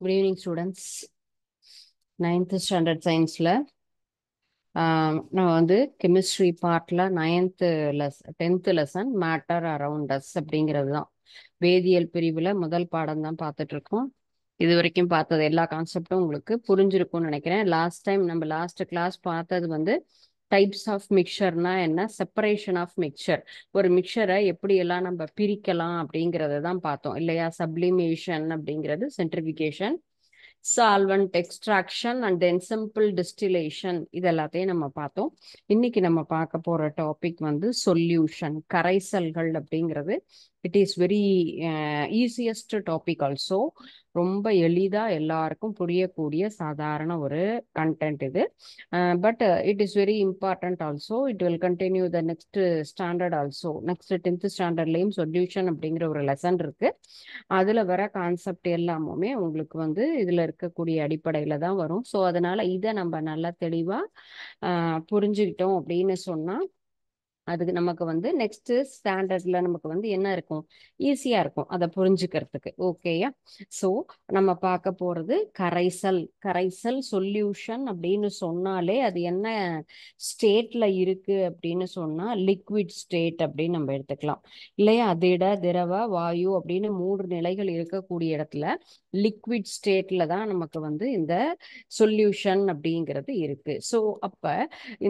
Good evening, students. 9th standard science-ல நான் வந்து chemistry பார்ட்ல 10th lesson matter around us அப்படிங்கிறது தான். வேதியியல் பிரிவில் முதல் பாடம் தான் பார்த்துட்டு இருக்கோம். இது வரைக்கும் பார்த்தது எல்லா கான்செப்டும் உங்களுக்கு புரிஞ்சிருக்கும்னு நினைக்கிறேன். லாஸ்ட் கிளாஸ் பார்த்தது வந்து டைப்ஸ் ஆஃப் மிக்சர்னா என்ன, செப்பரேஷன் ஆஃப் மிக்சர், ஒரு மிக்சரை எப்படியெல்லாம் நம்ம பிரிக்கலாம் அப்படிங்கிறத தான் பார்த்தோம் இல்லையா. சப்ளிமேஷன் அப்படிங்கிறது, centrifugation, solvent extraction and then simple distillation, இது எல்லாத்தையும் நம்ம பார்த்தோம். இன்னைக்கு நம்ம பார்க்க போற டாபிக் வந்து சொல்யூஷன், கரைசல்கள் அப்படிங்கிறது. It is very easiest topic also. ரொம்ப எளிதா எல்லாருக்கும் புரியக்கூடிய சாதாரண ஒரு கண்டென்ட் இது. But it is very important also. It will continue the next standard also. Next 10th ஸ்டாண்டர்ட்லேயும் சொல்யூஷன் அப்படிங்கிற ஒரு லெசன் இருக்கு. அதுல வர கான்செப்ட் எல்லாமே உங்களுக்கு வந்து இதுல இருக்கக்கூடிய அடிப்படையில தான் வரும். ஸோ அதனால இதை நம்ம நல்லா தெளிவா புரிஞ்சுக்கிட்டோம் அப்படின்னு சொன்னா அதுக்கு நமக்கு வந்து நெக்ஸ்ட் ஸ்டாண்டர்ட்ல நமக்கு வந்து என்ன இருக்கும், ஈஸியா இருக்கும் அதை புரிஞ்சுக்கிறதுக்கு. ஓகேயா. ஸோ நம்ம பார்க்க போறது கரைசல் சொல்யூஷன் அப்படின்னு சொன்னாலே அது என்ன ஸ்டேட்ல இருக்கு அப்படின்னு சொன்னா லிக்விட் ஸ்டேட் அப்படின்னு நம்ம எடுத்துக்கலாம் இல்லையா. திட, திரவ, வாயு அப்படின்னு 3 நிலைகள் இருக்கக்கூடிய இடத்துல லிக்விட் ஸ்டேட்ல தான் நமக்கு வந்து இந்த சொல்யூஷன் அப்படிங்கிறது இருக்கு. ஸோ அப்ப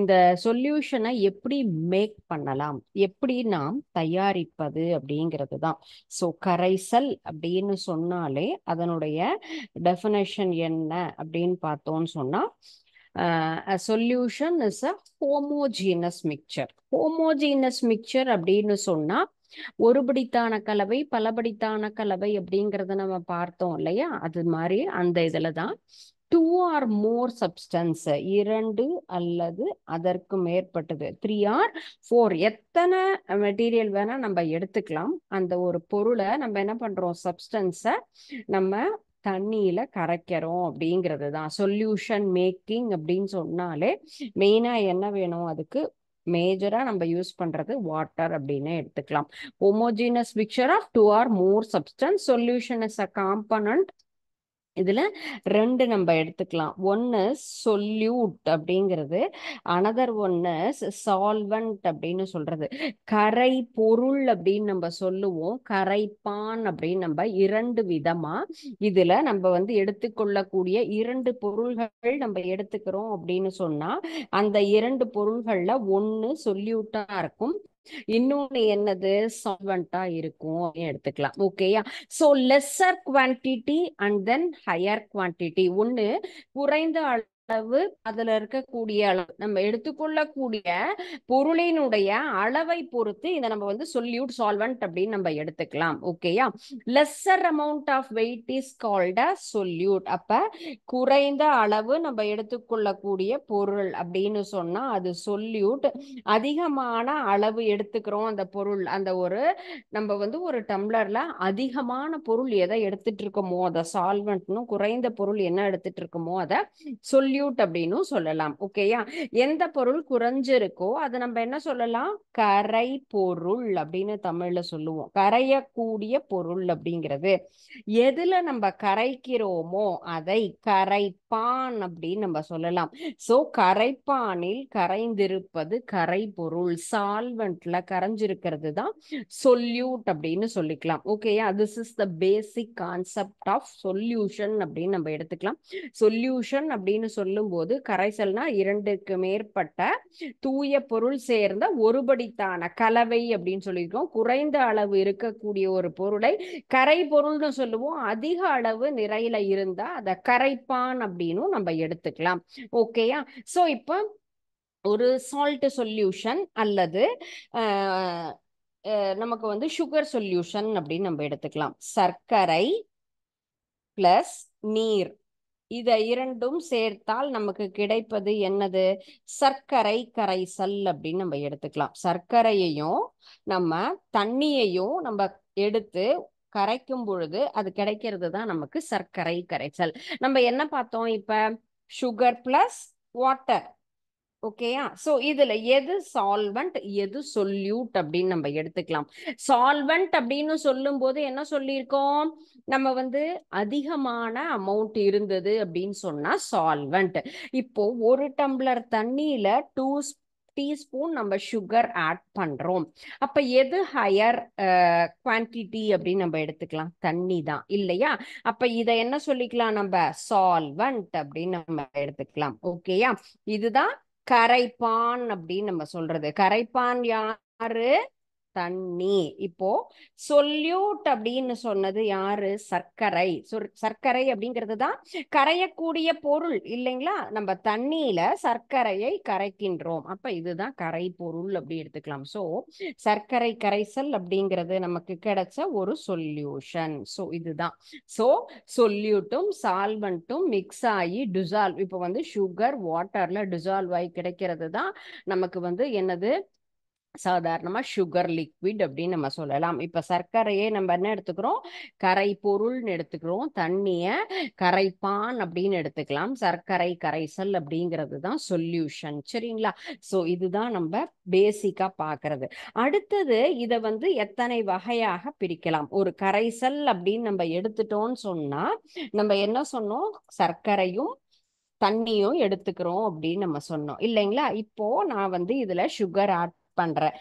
இந்த சொல்யூஷனை எப்படி மேக் பண்ணலாம், எப்படி நாம் தயாரிப்பது அப்படிங்கிறது தான். ஸோ கரைசல் அப்படின்னு சொன்னாலே அதனுடைய டெஃபினேஷன் என்ன அப்படின்னு பார்த்தோம்னு சொன்னா a solution is a homogeneous mixture. homogeneous mixture அப்படின்னு சொன்னா ஒருபடித்தான கலவை, பலபடித்தான கலவை அப்படிங்கறத நம்ம பார்த்தோம் இல்லையா. அது மாதிரி அந்த இதுல தான் 2 or more substance, 2 அல்லது அதற்கு மேற்பட்டது, 3 or 4, எத்தனை மெட்டீரியல் வேணா நம்ம எடுத்துக்கலாம். அந்த ஒரு பொருளை நம்ம என்ன பண்றோம், சப்ஸ்டன்ஸை நம்ம தண்ணியில கரைக்கிறோம் அப்படிங்கிறது தான் சொல்யூஷன் மேக்கிங். அப்படின்னு சொன்னாலே மெயினா என்ன வேணும், அதுக்கு மேஜரா நம்ம யூஸ் பண்றது வாட்டர் அப்படின்னு எடுத்துக்கலாம். Homogeneous mixture of 2 or more substance, solution is a component. இதுல 2 நம்ம எடுத்துக்கலாம். ஒன்னு சொல்யூட் அப்படிங்கிறது, அனதர் ஒன்னு சால்வெண்ட் அப்படின்னு சொல்றது. கரை பொருள் அப்படின்னு நம்ம சொல்லுவோம், கரைப்பான் அப்படின்னு நம்ம 2 விதமா இதுல நம்ம வந்து எடுத்துக்கொள்ளக்கூடிய 2 பொருள்கள் நம்ம எடுத்துக்கிறோம் அப்படின்னு சொன்னா அந்த 2 பொருள்கள்ல ஒன்னு சொல்யூட்டா இருக்கும், இன்னொன்னு என்னது சால்வெண்டா இருக்கும் அப்படின்னு எடுத்துக்கலாம். ஓகேயா. So lesser quantity and then higher quantity. ஒன்னு குறைந்த அளவு, அதுல இருக்கக்கூடிய அளவு, நம்ம எடுத்துக்கொள்ளக்கூடிய பொருளினுடைய அளவை பொறுத்து இதை நம்ம வந்து சொல்யூட், சால்வெண்ட் அப்படின்னு நம்ம எடுத்துக்கலாம். ஓகேயா. Lesser amount of weight is called a solute. அப்ப குறைந்த அளவு நம்ம எடுத்துக்கொள்ளக்கூடிய பொருள் அப்படின்னு சொன்னா அது சொல்யூட். அதிகமான அளவு எடுத்துக்கிறோம் அந்த பொருள், அந்த ஒரு நம்ம வந்து ஒரு டம்ளர்ல அதிகமான பொருள் எதை எடுத்துட்டு இருக்கோமோ அதை சால்வெண்ட்னு, குறைந்த பொருள் என்ன எடுத்துட்டு இருக்கோமோ அதை சொல்யூட் அப்படின்னு சொல்லலாம். ஓகேயா. எந்த பொருள் குறைஞ்சிருக்கோ அதை நம்ம என்ன சொல்லலாம், கரை பொருள் அப்படின்னு தமிழ்ல சொல்லுவோம். கரையக்கூடிய பொருள் அப்படிங்கிறது. எதுல நம்ம கரைக்கிறோமோ அதை கரைப்பான் அப்படின்னு நம்ம சொல்லலாம். சோ கரைப்பானில் கரைந்திருப்பது கரை பொருள், சால்வெண்ட்ல கரைஞ்சிருக்கிறது தான் சொல்யூட் அப்படின்னு சொல்லிக்கலாம். ஓகேயா. This is the basic concept of solution அப்படின்னு நம்ம எடுத்துக்கலாம். சொல்யூஷன் அப்படின்னு சொல்லும் போது கரைசல்னா 2க்கு மேற்பட்ட தூய பொருள் சேர்ந்த ஒருபடித்தான கலவை அப்படின்னு சொல்லியிருக்கோம். குறைந்த அளவு இருக்கக்கூடிய ஒரு பொருளை கரை பொருள்னு சொல்லுவோம். அதிக அளவு நிறையில இருந்தா அதை கரைப்பான் அப்படின்னு நம்ம எடுத்துக்கலாம். ஓகேயா. சோ இப்போ ஒரு சால்ட் சொல்யூஷன் அல்லது நமக்கு வந்து சுகர் சொல்யூஷன் அப்படின்னு நம்ம எடுத்துக்கலாம். சர்க்கரை பிளஸ் நீர், இதை 2ம் சேர்த்தால் நமக்கு கிடைப்பது என்னது, சர்க்கரை கரைசல் அப்படின்னு நம்ம எடுத்துக்கலாம். சர்க்கரையையும் நம்ம தண்ணியையும் நம்ம எடுத்து கரைக்கும் பொழுது அது கிடைக்கிறது தான் நமக்கு சர்க்கரை கரைசல். நம்ம என்ன பார்த்தோம் இப்ப, சுகர் பிளஸ் வாட்டர். ஓகேயா? சோ இதுல எது சால்வெண்ட் எது சொல்யூட் அப்படின்னு நம்ம எடுத்துக்கலாம். சால்வெண்ட் அப்படின்னு சொல்லும் போது என்ன சொல்லியிருக்கோம், நம்ம வந்து அதிகமான அமௌண்ட் இருந்தது அப்படின்னு சொன்னா சால்வெண்ட். இப்போ ஒரு டம்ளர் தண்ணியில 2 டீஸ்பூன் நம்ம சுகர் ஆட் பண்றோம். அப்ப எது ஹையர் குவான்டிட்டி அப்படின்னு நம்ம எடுத்துக்கலாம், தண்ணி தான் இல்லையா? அப்ப இத என்ன சொல்லிக்கலாம், நம்ம சால்வெண்ட் அப்படின்னு நம்ம எடுத்துக்கலாம். ஓகேயா? இதுதான் கரைப்பான் அப்படின்னு நம்ம சொல்றது. கரைப்பான் யாரு, தண்ணி. இப்போ சொல்யூட் அப்படின்னு சொன்னது யாரு, சர்க்கரை. சர்க்கரை அப்படிங்கிறது தான் கரையக்கூடிய பொருள் இல்லைங்களா? நம்ம தண்ணியில சர்க்கரையை கரைக்கின்றோம். அப்ப இதுதான் கரை பொருள் அப்படி எடுத்துக்கலாம். சோ சர்க்கரை கரைசல் அப்படிங்கிறது நமக்கு கிடைச்ச ஒரு சொல்யூஷன். சோ இதுதான். சோ சொல்யூட்டும் சால்வெண்ட்டும் மிக்ஸ் ஆகி டிசால்வ், இப்போ வந்து சுகர் வாட்டர்ல டிசால்வ் ஆகி கிடைக்கிறது தான் நமக்கு வந்து என்னது, சாதாரணமா சுகர் லிக்விட் அப்படின்னு நம்ம சொல்லலாம். இப்ப சர்க்கரையே நம்ம என்ன எடுத்துக்கிறோம், கரை பொருள்னு எடுத்துக்கிறோம். தண்ணிய கரைப்பான் அப்படின்னு எடுத்துக்கலாம். சர்க்கரை கரைசல் அப்படிங்கிறது தான் சொல்யூஷன். சரிங்களா? சோ இதுதான் நம்ம பேசிக்கா பாக்குறது. அடுத்தது இத வந்து எத்தனை வகையாக பிரிக்கலாம். ஒரு கரைசல் அப்படின்னு நம்ம எடுத்துட்டோம்னு சொன்னா நம்ம என்ன சொன்னோம், சர்க்கரையும் தண்ணியும் எடுத்துக்கிறோம் அப்படின்னு நம்ம சொன்னோம் இல்லைங்களா? இப்போ நான் வந்து இதுல சுகர் ஆட் பண்றேன்.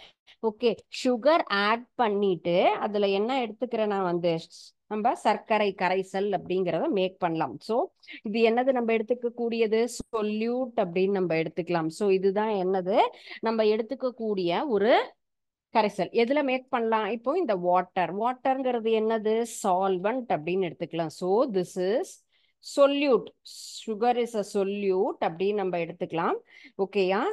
ஓகே, சுகர் ஆட் பண்ணிட்டு அதுல என்ன எடுத்துக்கிறேன், நான் வந்து நம்ம சர்க்கரை கரைசல் அப்படிங்கிறத மேக் பண்ணலாம். சோ இது என்னது, நம்ம எடுத்துக்க கூடியது சொல்யூட் அப்படின்னு நம்ம எடுத்துக்கலாம். சோ இதுதான் என்னது, நம்ம எடுத்துக்க கூடிய ஒரு கரைசல். எதுல மேக் பண்ணலாம், இப்போ இந்த வாட்டர்ங்கிறது என்னது, சால்வெண்ட் அப்படின்னு எடுத்துக்கலாம். So this is solute, sugar is a solute அப்படின்னு நம்ம எடுத்துக்கலாம். ஓகேயா?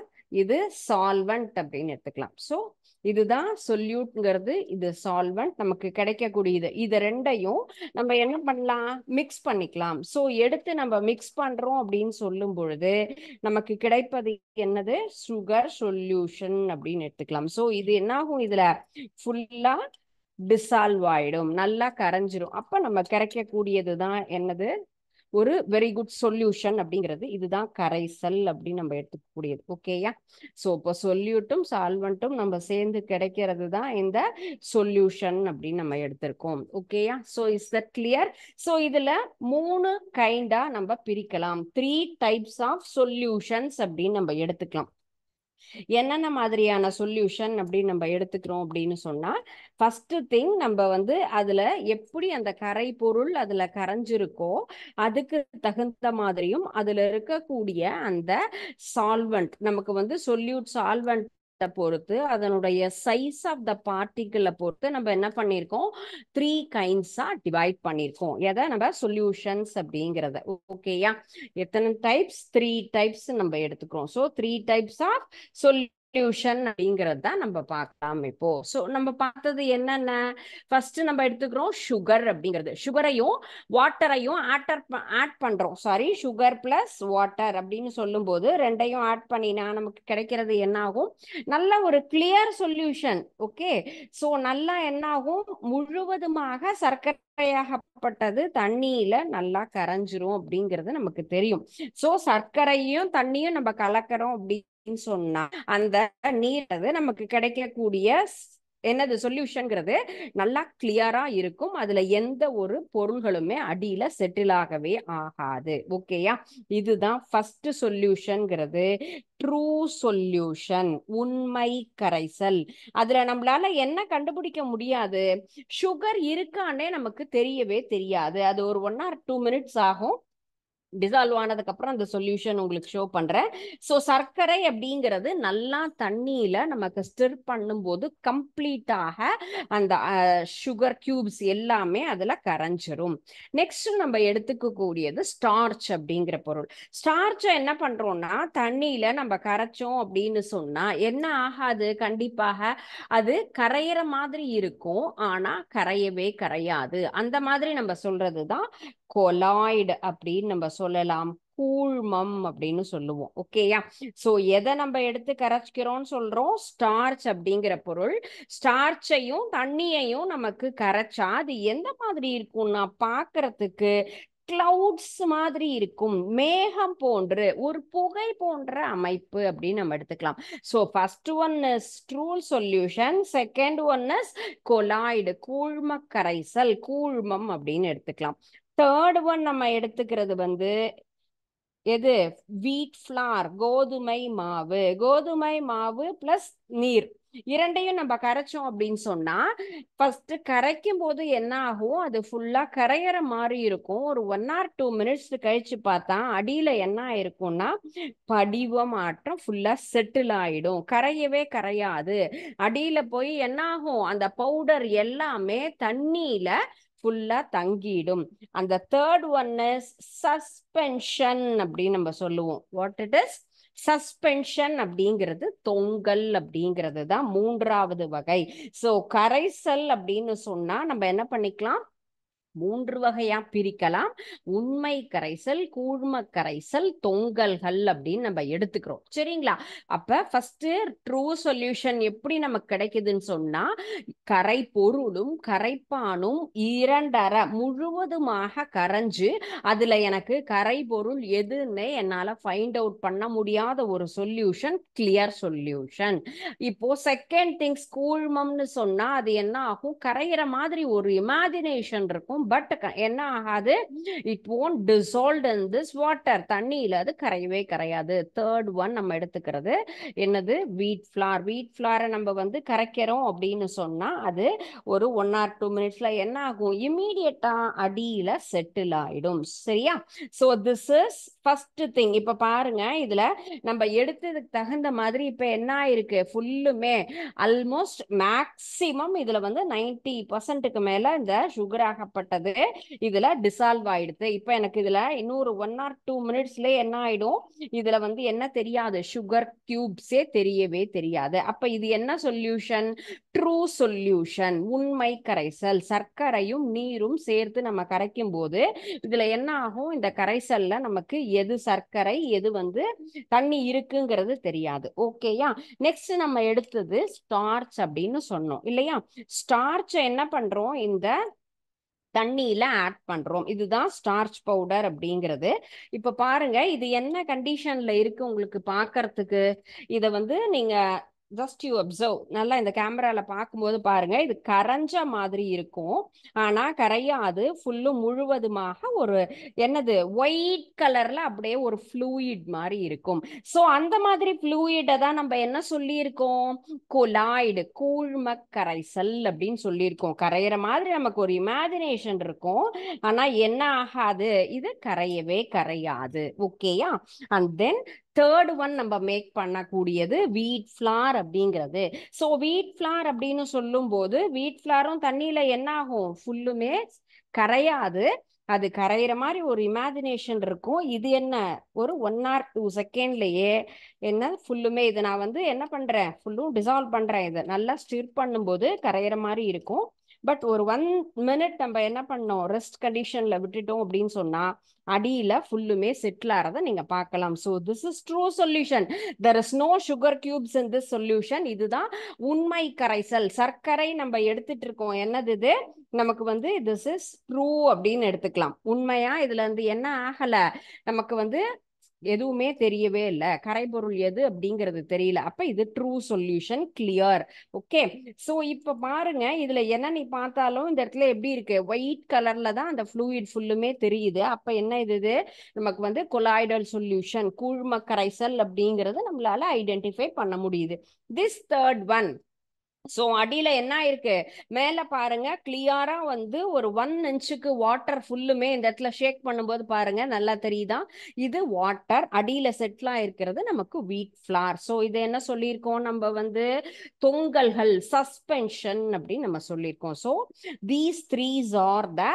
இது சால்வெண்ட் அப்படின்னு எடுத்துக்கலாம். சோ இதுதான் சொல்யூட்ங்கிறது, இது சால்வெண்ட், நமக்கு கிடைக்கக்கூடியது. இது ரெண்டையும் நம்ம என்ன பண்ணலாம், மிக்ஸ் பண்ணிக்கலாம். சோ எடுத்து நம்ம மிக்ஸ் பண்றோம் அப்படின்னு சொல்லும் பொழுது நமக்கு கிடைப்பது என்னது, சுகர் சொல்யூஷன் அப்படின்னு எடுத்துக்கலாம். சோ இது என்ன ஆகும், இதுல ஃபுல்லா டிசால்வ் ஆயிடும், நல்லா கரைஞ்சிரும். அப்ப நம்ம கிடைக்கக்கூடியதுதான் என்னது, ஒரு வெரி குட் சொல்யூஷன் அப்படிங்கிறது. இதுதான் கரைசல் அப்படின்னு நம்ம எடுத்துக்கூடியது. ஓகேயா? சோ இப்போ சொல்யூட்டும் சால்வெண்ட்டும் நம்ம சேர்ந்து கிடைக்கிறது தான் இந்த சொல்யூஷன் அப்படின்னு நம்ம எடுத்திருக்கோம். ஓகேயா? So is that clear? So இதுல 3 கைண்டா நம்ம பிரிக்கலாம். 3 டைப்ஸ் ஆஃப் சொல்யூஷன்ஸ் அப்படின்னு நம்ம எடுத்துக்கலாம். என்னென்ன மாதிரியான சொல்யூஷன் அப்படின்னு நம்ம எடுத்துக்கிறோம் அப்படின்னு சொன்னா, ஃபர்ஸ்ட் திங் நம்ம வந்து அதுல எப்படி அந்த கரை பொருள் அதுல கரைஞ்சிருக்கோ அதுக்கு தகுந்த மாதிரியும் அதுல இருக்கக்கூடிய அந்த சால்வெண்ட், நமக்கு வந்து சொல்யூட் சால்வெண்ட் பொறுத்து அதனுடைய சைஸ் ஆஃப் த பார்ட்டிகிளை பொறுத்து நம்ம என்ன பண்ணியிருக்கோம், 3 கைண்ட்ஸா டிவைட் பண்ணியிருக்கோம். எதை நம்ம சொல்யூஷன்ஸ் அப்படிங்கிறத. ஓகேயா? எத்தனை டைப்ஸ், 3 டைப்ஸ் நம்ம எடுத்துக்கிறோம். ஸோ 3 டைப்ஸ் ஆஃப் சொல்யூஷன் அப்படிங்கிறது தான் நம்ம பார்க்கலாம் இப்போ. ஸோ நம்ம பார்த்தது என்னென்ன, ஃபர்ஸ்ட் நம்ம எடுத்துக்கிறோம் சுகர் அப்படிங்கிறது. சுகரையும் வாட்டரையும் ஆட் பண்றோம். சாரி, சுகர் பிளஸ் வாட்டர் அப்படின்னு சொல்லும் போது ரெண்டையும் ஆட் பண்ணினா நமக்கு கிடைக்கிறது என்ன ஆகும், நல்ல ஒரு கிளியர் சொல்யூஷன். ஓகே, ஸோ நல்லா என்ன ஆகும், முழுவதுமாக சர்க்கரையாகப்பட்டது தண்ணியில நல்லா கரைஞ்சிரும் அப்படிங்கிறது நமக்கு தெரியும். ஸோ சர்க்கரையும் தண்ணியும் நம்ம கலக்கிறோம் அப்படின்னு சொன்னா அந்த நீர் நமக்கு கிடைக்கக்கூடிய என்னது சொல்யூஷன்ங்கிறது நல்லா கிளியரா இருக்கும். அதுல எந்த ஒரு பொருள்களுமே அடியில செட்டில் ஆகவே ஆகாது. ஓகேயா? இதுதான் ஃபர்ஸ்ட் சொல்யூஷன்ங்கிறது, ட்ரூ சொல்யூஷன், உண்மை கரைசல். அதுல நம்மளால என்ன கண்டுபிடிக்க முடியாது, சுகர் இருக்கானே நமக்கு தெரியவே தெரியாது. அது ஒரு 1 or 2 minutes ஆகும். டிசால்வ் ஆனதுக்கு அப்புறம் அந்த சொல்யூஷன் உங்களுக்கு ஷோ பண்றேன். சோ சர்க்கரை அப்படிங்கிறது நல்லா தண்ணியில நமக்கு ஸ்டிர் பண்ணும்போது கம்ப்ளீட்டாக அந்த சுகர் கியூப்ஸ் எல்லாமே அதுல கரைஞ்சிரும். நெக்ஸ்ட் நம்ம எடுத்துக்க கூடியது ஸ்டார்ச் அப்படிங்கிற பொருள். ஸ்டார்ச் என்ன பண்றோம்னா தண்ணியில நம்ம கரைச்சோம் அப்படின்னு சொன்னா என்ன ஆகாது, கண்டிப்பாக அது கரையிற மாதிரி இருக்கும், ஆனா கரையவே கரையாது. அந்த மாதிரி நம்ம சொல்றதுதான் கொலாய்டு அப்படின்னு நம்ம சொல்லலாம், கூழ்மம் அப்படின்னு சொல்லுவோம். ஓகேயா? சோ எதை நம்ம எடுத்து கரைச்சிக்கிறோம்னு சொல்றோம், ஸ்டார்ச் அப்படிங்கிற பொருள். ஸ்டார்ச்சையும் தண்ணியையும் நமக்கு கரைச்சா அது எந்த மாதிரி இருக்கும்னா பாக்குறதுக்கு கிளவுட்ஸ் மாதிரி இருக்கும், மேகம் போன்று, ஒரு புகை போன்ற அமைப்பு அப்படின்னு நம்ம எடுத்துக்கலாம். So first one is true solution, second one is colloid, கூழ்ம கரைசல், கூழ்மம் அப்படின்னு எடுத்துக்கலாம். தேர்ட் ஒன் நம்ம எடுத்துக்கிறது வந்து எது? வீட் ஃபிளார், கோதுமை மாவு. கோதுமை மாவு பிளஸ் நீர் இரண்டையும் நம்ம கரைச்சோம் அப்படின்னு சொன்னா ஃபர்ஸ்ட் கரைக்கும் போது என்ன ஆகும், அது ஃபுல்லா கரையிற மாதிரி இருக்கும். ஒரு 1 or 2 minutes கழிச்சு பார்த்தா அடியில என்ன ஆயிருக்கும்னா படிவ மாற்றம் ஃபுல்லா செட்டில் ஆயிடும், கரையவே கரையாது. அடியில போய் என்ன ஆகும், அந்த பவுடர் எல்லாமே தண்ணியில ஃபுல்லா தங்கிடும். அந்த தேர்ட் ஒன் இஸ் சஸ்பென்ஷன் அப்படின்னு நம்ம சொல்லுவோம். What it is? சஸ்பென்ஷன் அப்படிங்கிறது தொங்கல் அப்படிங்கிறது தான் மூன்றாவது வகை. சோ கரைசல் அப்படின்னு சொன்னா நம்ம என்ன பண்ணிக்கலாம், 3 வகையா பிரிக்கலாம். உண்மை கரைசல், கூழ்ம கரைசல், தொங்கல்கள் அப்படின்னு நம்ம எடுத்துக்கிறோம். சரிங்களா? அப்ப ஃபர்ஸ்ட் ட்ரூ சொல்யூஷன் எப்படி நமக்கு கிடைக்குதுன்னு சொன்னா, கரை பொருளும் கரைப்பானும் 2.5 முழுவதுமாக கரைஞ்சு அதுல எனக்கு கரை பொருள் எதுன்னு என்னால ஃபைண்ட் அவுட் பண்ண முடியாத ஒரு சொல்யூஷன் கிளியர் சொல்யூஷன். இப்போ செகண்ட் திங்ஸ் கூழ்மம்னு சொன்னா அது என்ன ஆகும், கரையிற மாதிரி ஒரு இமேஜினேஷன் இருக்கும், பட் என்ன ஆகாது, it won't dissolved in this water, தண்ணியில அது கரையவே கரையாது. தேர்ட் ஒன் நம்ம எடுத்துக்கிறது என்னது, வீட் ஃபிளார். வீட் ஃபிளாரை நம்ம வந்து கரைக்கிறோம் அப்படின்னு சொன்னா அது ஒரு 1 or 2 minutesல என்ன ஆகும், இமீடியட்டா அடியில செட்டில் ஆயிடும். சரியா? So this is first thing. இப்ப பாருங்க, இதுல நம்ம எடுத்ததுக்கு தகுந்த மாதிரி இப்ப என்ன ஆயிருக்கு, ஃபுல்லுமே ஆல்மோஸ்ட் மேக்சிமம் இதுல வந்து 90% மேல இந்த சுகர் ஆகப்பட்டது இதுல டிசால்வ் ஆயிடுது. இப்ப எனக்கு இதுல இன்னொரு 1 or 2 minutesல என்ன ஆயிடும், இதுல வந்து என்ன தெரியாது, சுகர் கியூப்ஸே தெரியவே தெரியாது. அப்ப இது என்ன சொல்யூஷன்? ட்ரூ சொல்யூஷன், உண்மை கரைசல். சர்க்கரையும் நீரும் சேர்த்து நம்ம கரைக்கும் போது இதுல என்ன ஆகும், இந்த கரைசல்ல நமக்கு எது சர்க்கரை எது வந்து தண்ணி இருக்குங்கிறது தெரியாது. ஓகேயா? நெக்ஸ்ட் நம்ம எடுத்தது ஸ்டார்ச் அப்படின்னு சொன்னோம் இல்லையா? ஸ்டார்ச் என்ன பண்றோம், இந்த தண்ணியில ஆட் பண்றோம். இதுதான் ஸ்டார்ச் பவுடர் அப்படிங்கிறது. இப்ப பாருங்க, இது என்ன கண்டிஷன்ல இருக்கு உங்களுக்கு பாக்குறதுக்கு. இத வந்து நீங்க ஜஸ்ட் யூ அப்சர்வ், நல்லா இந்த கேமரால பார்க்கும்போது பாருங்க, இது கரைஞ்ச மாதிரி இருக்கும், ஆனா கரையாது. ஃபுல்லும் முழுவதுமாக ஒரு என்னது, ஒயிட் கலர்ல அப்படியே ஒரு ஃப்ளூயிட் மாதிரி இருக்கும். சோ அந்த மாதிரி ஃப்ளூயிட தான் நம்ம என்ன சொல்லியிருக்கோம், கொலாய்டு, கூழ்ம கரைசல் அப்படின்னு சொல்லியிருக்கோம். கரையிற மாதிரி நமக்கு ஒரு இமேஜினேஷன் இருக்கும், ஆனா என்ன ஆகாது, இது கரையவே கரையாது. ஓகேயா? அண்ட் தென் தேர்ட் ஒன் நம்ம மேக் பண்ணக்கூடியது வீட் ஃபிளார் அப்படிங்கிறது. ஸோ வீட் ஃபிளார் அப்படின்னு சொல்லும் போது வீட் ஃபிளாரும் தண்ணியில என்ன ஆகும், ஃபுல்லுமே கரையாது. அது கரையிற மாதிரி ஒரு இமேஜினேஷன் இருக்கும். இது என்ன, ஒரு 1 or 2 செகண்ட்லயே என்ன ஃபுல்லுமே, இது நான் வந்து என்ன பண்றேன், ஃபுல்லும் டிசால்வ் பண்றேன். இதை நல்லா ஸ்டிர் பண்ணும்போது கரையிற மாதிரி இருக்கும். பட் ஒரு 1 minute நம்ம என்ன பண்ணோம், ரெஸ்ட் கண்டிஷன்ல விட்டுட்டோம் அப்படின்னு சொன்னா அடியில ஃபுல்லுமே செட்டில் ஆறதை நீங்க பார்க்கலாம். So this is true solution. There is no sugar cubes in this solution. இதுதான் உண்மை கரைசல். சர்க்கரை நம்ம எடுத்துட்டு இருக்கோம், என்னது இது, நமக்கு வந்து திஸ் இஸ் ட்ரூ அப்படின்னு எடுத்துக்கலாம். உண்மையா இதுல இருந்து என்ன ஆகல, நமக்கு வந்து எதுவுமே தெரியவே இல்லை, கரைபொருள் எது அப்படிங்கிறது தெரியல. அப்ப இது true solution, clear. Okay? So இப்ப பாருங்க, இதுல என்ன நீ பார்த்தாலும் இந்த இடத்துல எப்படி இருக்கு, ஒயிட் கலர்ல தான் அந்த ஃப்ளூயிட் ஃபுல்லுமே தெரியுது. அப்ப என்ன இது, நமக்கு வந்து கொலாய்டல் சொல்யூஷன், கூழ்ம கரைசல் அப்படிங்கறது நம்மளால ஐடென்டிஃபை பண்ண முடியுது. திஸ் தேர்ட் ஒன், சோ அடியில என்ன இருக்கு, மேல பாருங்க கிளியரா வந்து ஒரு 1 inch வாட்டர் ஃபுல்லுமே இந்த இடத்துல ஷேக் பண்ணும்போது பாருங்க நல்லா தெரியுதா, இது வாட்டர். அடியில செட்டில் ஆயிருக்கிறது நமக்கு வீட் ஃபிளார். சோ இது என்ன சொல்லியிருக்கோம் நம்ம வந்து, தொங்கல்கள், சஸ்பென்ஷன் அப்படின்னு நம்ம சொல்லியிருக்கோம். சோ தீஸ் த்ரீஸ் ஆர் த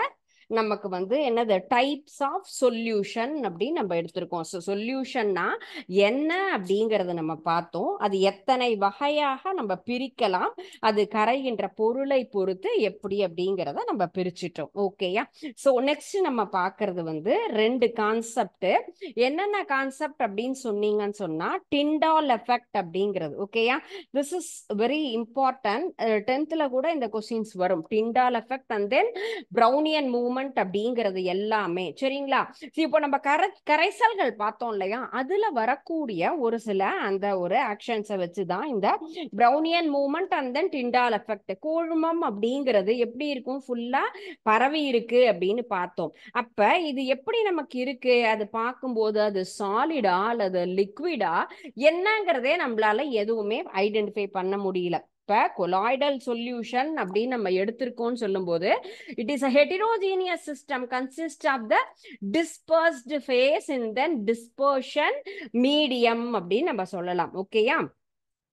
நமக்கு வந்து என்னது, டைப்ஸ் ஆஃப் சொல்யூஷன் அப்படின்னு நம்ம எடுத்திருக்கோம். ஸோ சொல்யூஷன்னா என்ன அப்படிங்கறத நம்ம பார்த்தோம். அது எத்தனை வகையாக நம்ம பிரிக்கலாம், அது கரைகின்ற பொருளை பொறுத்து எப்படி அப்படிங்கிறத நம்ம பிரிச்சிட்டோம். ஓகேயா? ஸோ நெக்ஸ்ட் நம்ம பார்க்கறது வந்து 2 கான்செப்ட். என்னென்ன கான்செப்ட் அப்படின்னு சொன்னீங்கன்னு சொன்னா, டிண்டால் எஃபெக்ட் அப்படிங்கிறது. ஓகேயா? This is very important. 10th கூட இந்த கொஸ்டின்ஸ் வரும், Tyndall effect and then Brownian movement moment அப்படிங்கிறது எல்லாமே சரிங்களா. இப்போ நம்ம கரைசல்கள் பார்த்தோம் இல்லையா, அதுல வரக்கூடிய ஒரு சில அந்த ஒரு ஆக்ஷன்ஸை வச்சுதான் இந்த Brownian movement and then Tyndall effect. கூழ்மம் அப்படிங்கிறது எப்படி இருக்கும், ஃபுல்லா பரவி இருக்கு அப்படின்னு பார்த்தோம். அப்ப இது எப்படி நமக்கு இருக்கு, அது பார்க்கும்போது அது சாலிடா அல்லது லிக்விடா என்னங்கிறதே நம்மளால எதுவுமே ஐடென்டிஃபை பண்ண முடியல. இப்ப கொலாய்டல் சொல்யூஷன் அப்படின்னு நம்ம எடுத்திருக்கோம்னு சொல்லும் போது it is a heterogeneous system consist of the dispersed phase in then dispersion medium அப்படின்னு நம்ம சொல்லலாம். ஓகேயா.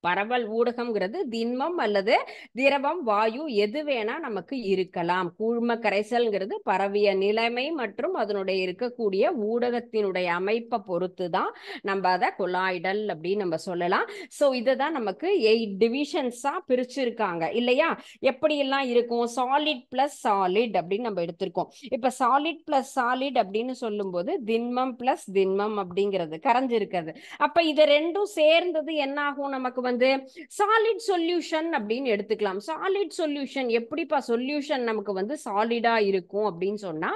பரவல் ஊடகம்ங்கிறது திண்மம் அல்லது திரவம், வாயு எது வேணா நமக்கு இருக்கலாம். கூழ்ம கரைசல்ங்கிறது பரவிய நிலைமை மற்றும் அதனுடைய இருக்கக்கூடிய ஊடகத்தினுடைய அமைப்பை பொறுத்து தான் நம்ம அதை கொலாய்டல் அப்படின்னு நம்ம சொல்லலாம். ஸோ இதுதான் நமக்கு 8 டிவிஷன்ஸா பிரிச்சிருக்காங்க இல்லையா. எப்படி எல்லாம் இருக்கும், சாலிட் பிளஸ் சாலிட் அப்படின்னு நம்ம எடுத்திருக்கோம். இப்ப சாலிட் பிளஸ் சாலிட் அப்படின்னு சொல்லும் போது திண்மம் பிளஸ் திண்மம் அப்படிங்கிறது கரைஞ்சிருக்கிறது. அப்ப இது ரெண்டும் சேர்ந்தது என்ன ஆகும், நமக்கு வந்து சாலிட் சொல்யூஷன் அப்படின்னு எடுத்துக்கலாம். சாலிட் சொல்யூஷன் எப்படிப்பா சொல்யூஷன் நமக்கு வந்து சாலிடா இருக்கும் அப்படின்னு சொன்னா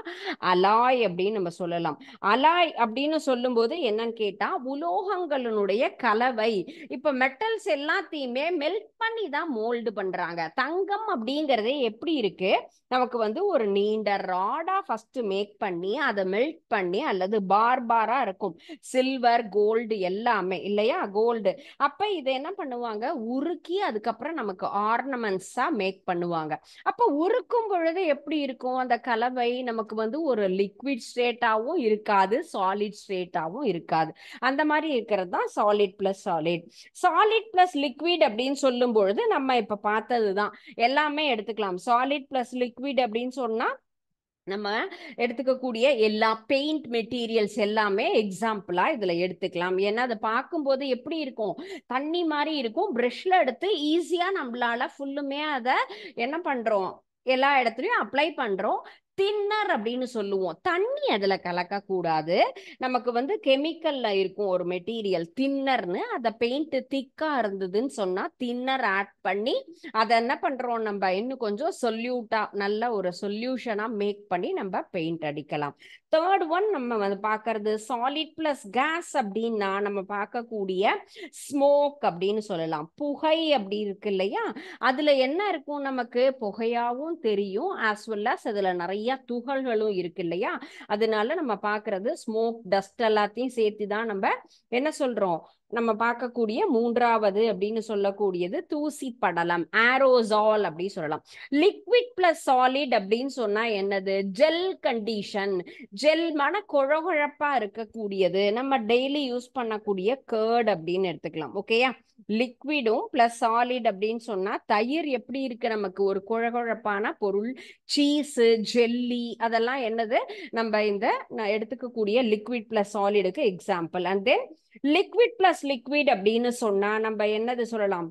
அலாய் அப்படின்னு நம்ம சொல்லலாம். அலாய் அப்படின்னு சொல்லும் போது என்னன்னு கேட்டா உலோகங்களுடைய கலவை. இப்ப மெட்டல்ஸ் எல்லாத்தையுமே மெல்ட் பண்ணி தான் மோல்டு பண்றாங்க. தங்கம் அப்படிங்கறதே எப்படி இருக்கு, நமக்கு வந்து ஒரு நீண்ட ராடா ஃபர்ஸ்ட் மேக் பண்ணி அதை மெல்ட் பண்ணி அல்லது பார்பாரா இருக்கும். சில்வர், கோல்டு எல்லாமே இல்லையா, கோல்டு. அப்ப இதை என்ன பண்ணுவாங்க, உருக்கி அதுக்கப்புறம் நமக்கு ஆர்னமெண்ட்ஸா மேக் பண்ணுவாங்க. அப்ப உருக்கும் பொழுது எப்படி இருக்கும், அந்த கலவை நமக்கு வந்து ஒரு லிக்விட் ஸ்டேட்டாவும் இருக்காது, சாலிட் ஸ்டேட்டாவும் இருக்காது. அந்த மாதிரி இருக்கிறது தான் solid plus solid. Solid plus liquid அப்படின்னு சொல்லும் பொழுது நம்ம இப்ப பார்த்ததுதான் எல்லாமே எடுத்துக்கலாம். சாலிட் பிளஸ் லிக்விட் அப்படின்னு சொன்னா நம்ம எடுத்துக்கக்கூடிய எல்லா பெயிண்ட் மெட்டீரியல்ஸ் எல்லாமே எக்ஸாம்பிளா இதுல எடுத்துக்கலாம். ஏன்னா அதை பார்க்கும்போது எப்படி இருக்கும், தண்ணி மாதிரி இருக்கும். பிரஷ்ல எடுத்து ஈஸியா நம்மளால ஃபுல்லுமே அதை என்ன பண்றோம், எல்லா இடத்துலயும் அப்ளை பண்றோம். தின்னர் அப்படின்னு சொல்லுவோம். தண்ணி அதுல கலக்க கூடாது. நமக்கு வந்து கெமிக்கல்ல இருக்கும் ஒரு மெட்டீரியல் தின்னர்னு, அதை பெயிண்ட் திக்கா இருந்ததுன்னு சொன்னா தின்னர் ஆட் பண்ணி அதை என்ன பண்றோம், நம்ம இன்னும் கொஞ்சம் சொல்யூட்டா நல்ல ஒரு சொல்யூஷனா மேக் பண்ணி நம்ம பெயிண்ட் அடிக்கலாம். தேர்ட் ஒன் நம்ம வந்து பார்க்கறது சாலிட் பிளஸ் கேஸ் அப்படின்னா நம்ம பார்க்கக்கூடிய ஸ்மோக் அப்படின்னு சொல்லலாம். புகை அப்படி இருக்கு இல்லையா, அதுல என்ன இருக்கும், நமக்கு புகையாவும் தெரியும் ஆஸ் வெல் அஸ் அதுல நிறைய துகள்களும் இருக்கு இல்லையா. அதனால நம்ம பார்க்கறது ஸ்மோக், டஸ்ட் எல்லாத்தையும் சேர்த்து தான் நம்ம என்ன சொல்றோம், நம்ம பார்க்கக்கூடிய மூன்றாவது அப்படின்னு சொல்லக்கூடியது தூசி படலம், ஏரோசால் அப்படின்னு சொல்லலாம். லிக்விட் பிளஸ் சாலிட் அப்படின்னு சொன்னா என்னது, ஜெல் கண்டிஷன். ஜெல் மன குழகுழப்பா இருக்கக்கூடியது, நம்ம டெய்லி யூஸ் பண்ணக்கூடிய கர்ட் அப்படின்னு எடுத்துக்கலாம். ஓகேயா. லிக்விடும் பிளஸ் சாலிட் அப்படின்னு சொன்னா தயிர் எப்படி இருக்கு, நமக்கு ஒரு குழகுழப்பான பொருள். சீஸ், ஜெல்லி அதெல்லாம் என்னது, நம்ம இந்த எடுத்துக்கக்கூடிய லிக்விட் பிளஸ் சாலிடுக்கு example. And then liquid plus liquid அப்படின்னு சொன்னா நம்ம என்னது சொல்லலாம்,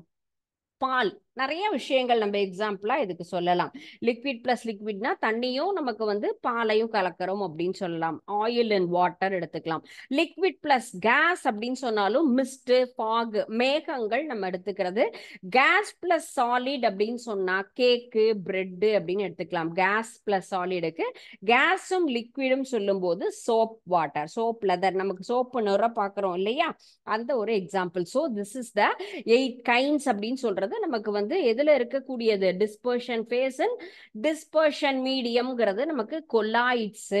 பால். நிறைய விஷயங்கள் நம்ம எக்ஸாம்பிளா இதுக்கு சொல்லலாம். லிக்விட் பிளஸ் லிக்விட்னா தண்ணியும் நமக்கு வந்து பாலையும் கலக்கிறோம் அப்படின்னு சொல்லலாம். ஆயில் அண்ட் வாட்டர் எடுத்துக்கலாம். லிக்விட் பிளஸ் கேஸ் அப்படின்னு சொன்னாலும் மிஸ்ட், ஃபாக், மேகங்கள் நம்ம எடுத்துக்கிறது. கேஸ் பிளஸ் சாலிட் அப்படின்னு சொன்னா கேக்கு, பிரெட் அப்படின்னு எடுத்துக்கலாம். கேஸ் பிளஸ் சாலிடுக்கு கேஸும் லிக்விடும் சொல்லும் போது சோப், வாட்டர், சோப், லெதர், நமக்கு சோப்பு நிற பார்க்கிறோம் இல்லையா, அந்த ஒரு example. So this is the 8 kinds அப்படின்னு சொல்றது நமக்கு வந்து எதுல இருக்கக்கூடியது, டிஸ்பர்ஷன் ஃபேஸ் அண்ட் டிஸ்பர்ஷன் மீடியம்ங்கிறது நமக்கு கொலாய்ட்ஸ்.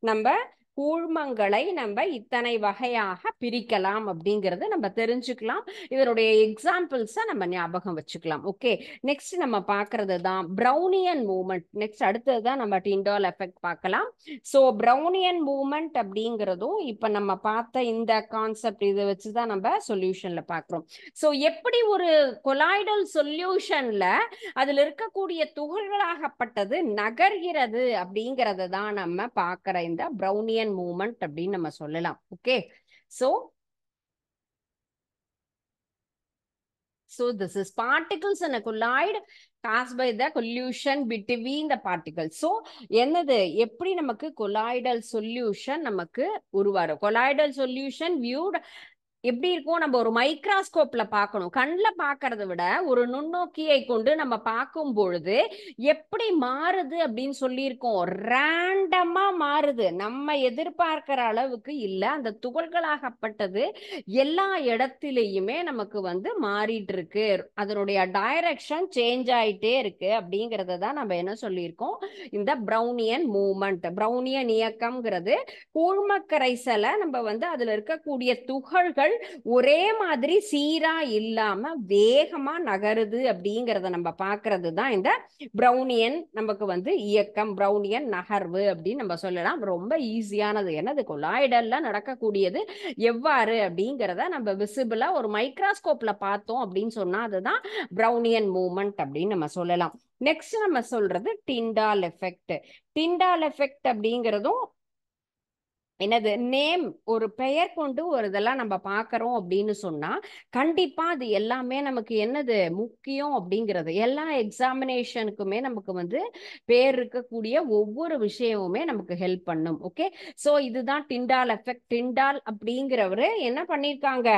நம்ம கூழ்மங்களை நம்ம இத்தனை வகையாக பிரிக்கலாம் அப்படிங்கறத நம்ம தெரிஞ்சுக்கலாம். இதனுடைய எக்ஸாம்பிள்ஸை நம்ம ஞாபகம் வச்சுக்கலாம். ஓகே, நெக்ஸ்ட் நம்ம பார்க்கறது தான் பிரவுனியன் மூவ்மெண்ட். நெக்ஸ்ட் அடுத்தது தான் நம்ம டிண்டால் எஃபெக்ட் பார்க்கலாம். ஸோ பிரவுனியன் மூவ்மெண்ட் அப்படிங்கிறதும் இப்ப நம்ம பார்த்த இந்த கான்செப்ட் இதை வச்சுதான் நம்ம சொல்யூஷன்ல பார்க்கிறோம். ஸோ எப்படி ஒரு கொலாய்டல் சொல்யூஷன்ல அதுல இருக்கக்கூடிய துகள்களாகப்பட்டது நகர்கிறது அப்படிங்கறத தான் நம்ம பார்க்கிற இந்த பிரவுனியன் மூவ்மெண்ட் அப்படின்னு நம்ம சொல்லலாம். Okay, so this is particles in a colloid caused by the collision between the particles. So என்னது, எப்படி நமக்கு colloidal solution நமக்கு உருவாரும். colloidal solution viewed எப்படி இருக்கும், நம்ம ஒரு மைக்ராஸ்கோப்ல பார்க்கணும். கண்ணில் பார்க்கறத விட ஒரு நுண்ணோக்கியை கொண்டு நம்ம பார்க்கும் பொழுது எப்படி மாறுது அப்படின்னு சொல்லியிருக்கோம். ரேண்டமா மாறுது, நம்ம எதிர்பார்க்கிற அளவுக்கு இல்லை. அந்த துகள்களாகப்பட்டது எல்லா இடத்திலையுமே நமக்கு வந்து மாறிட்டு இருக்கு, அதனுடைய டைரக்ஷன் சேஞ்ச் ஆயிட்டே இருக்கு அப்படிங்கறத தான் நம்ம என்ன சொல்லியிருக்கோம், இந்த பிரவுனியன் மூவ்மெண்ட், பிரவுனியன் இயக்கம்ங்கிறது கூழ்ம கரைசலை நம்ம வந்து அதுல இருக்கக்கூடிய துகள்கள் ஒரே மாதிரி சீரா இல்லாம வேகமா நகருது அப்படிங்கறத நம்ம பாக்குறது தான் இந்த பிரவுனியன் நமக்கு வந்து இயக்கம், பிரவுனியன் நகர்வு அப்படின்னு நம்ம சொல்லலாம். ரொம்ப ஈஸியானது. என்னது, கொலாய்டல்ல நடக்கக்கூடியது எவ்வாறு அப்படிங்கிறத நம்ம விசிபிளா ஒரு மைக்ராஸ்கோப்ல பார்த்தோம் அப்படின்னு சொன்னா அதுதான் பிரவுனியன் மூவ்மெண்ட் அப்படின்னு நம்ம சொல்லலாம். நெக்ஸ்ட் நம்ம சொல்றது டிண்டால் எஃபெக்ட். டிண்டால் எஃபெக்ட் அப்படிங்கிறதும் என்னது, நேம், ஒரு பெயர் கொண்டு ஒரு இதெல்லாம் நம்ம பார்க்கறோம் அப்படின்னு சொன்னா கண்டிப்பா அது எல்லாமே நமக்கு என்னது முக்கியம் அப்படிங்கிறது. எல்லா எக்ஸாமினேஷனுக்குமே நமக்கு வந்து பேர் இருக்கக்கூடிய ஒவ்வொரு விஷயமுமே நமக்கு ஹெல்ப் பண்ணும். ஓகே, ஸோ இதுதான் டிண்டால் எஃபெக்ட். டிண்டால் அப்படிங்கிறவரு என்ன பண்ணியிருக்காங்க,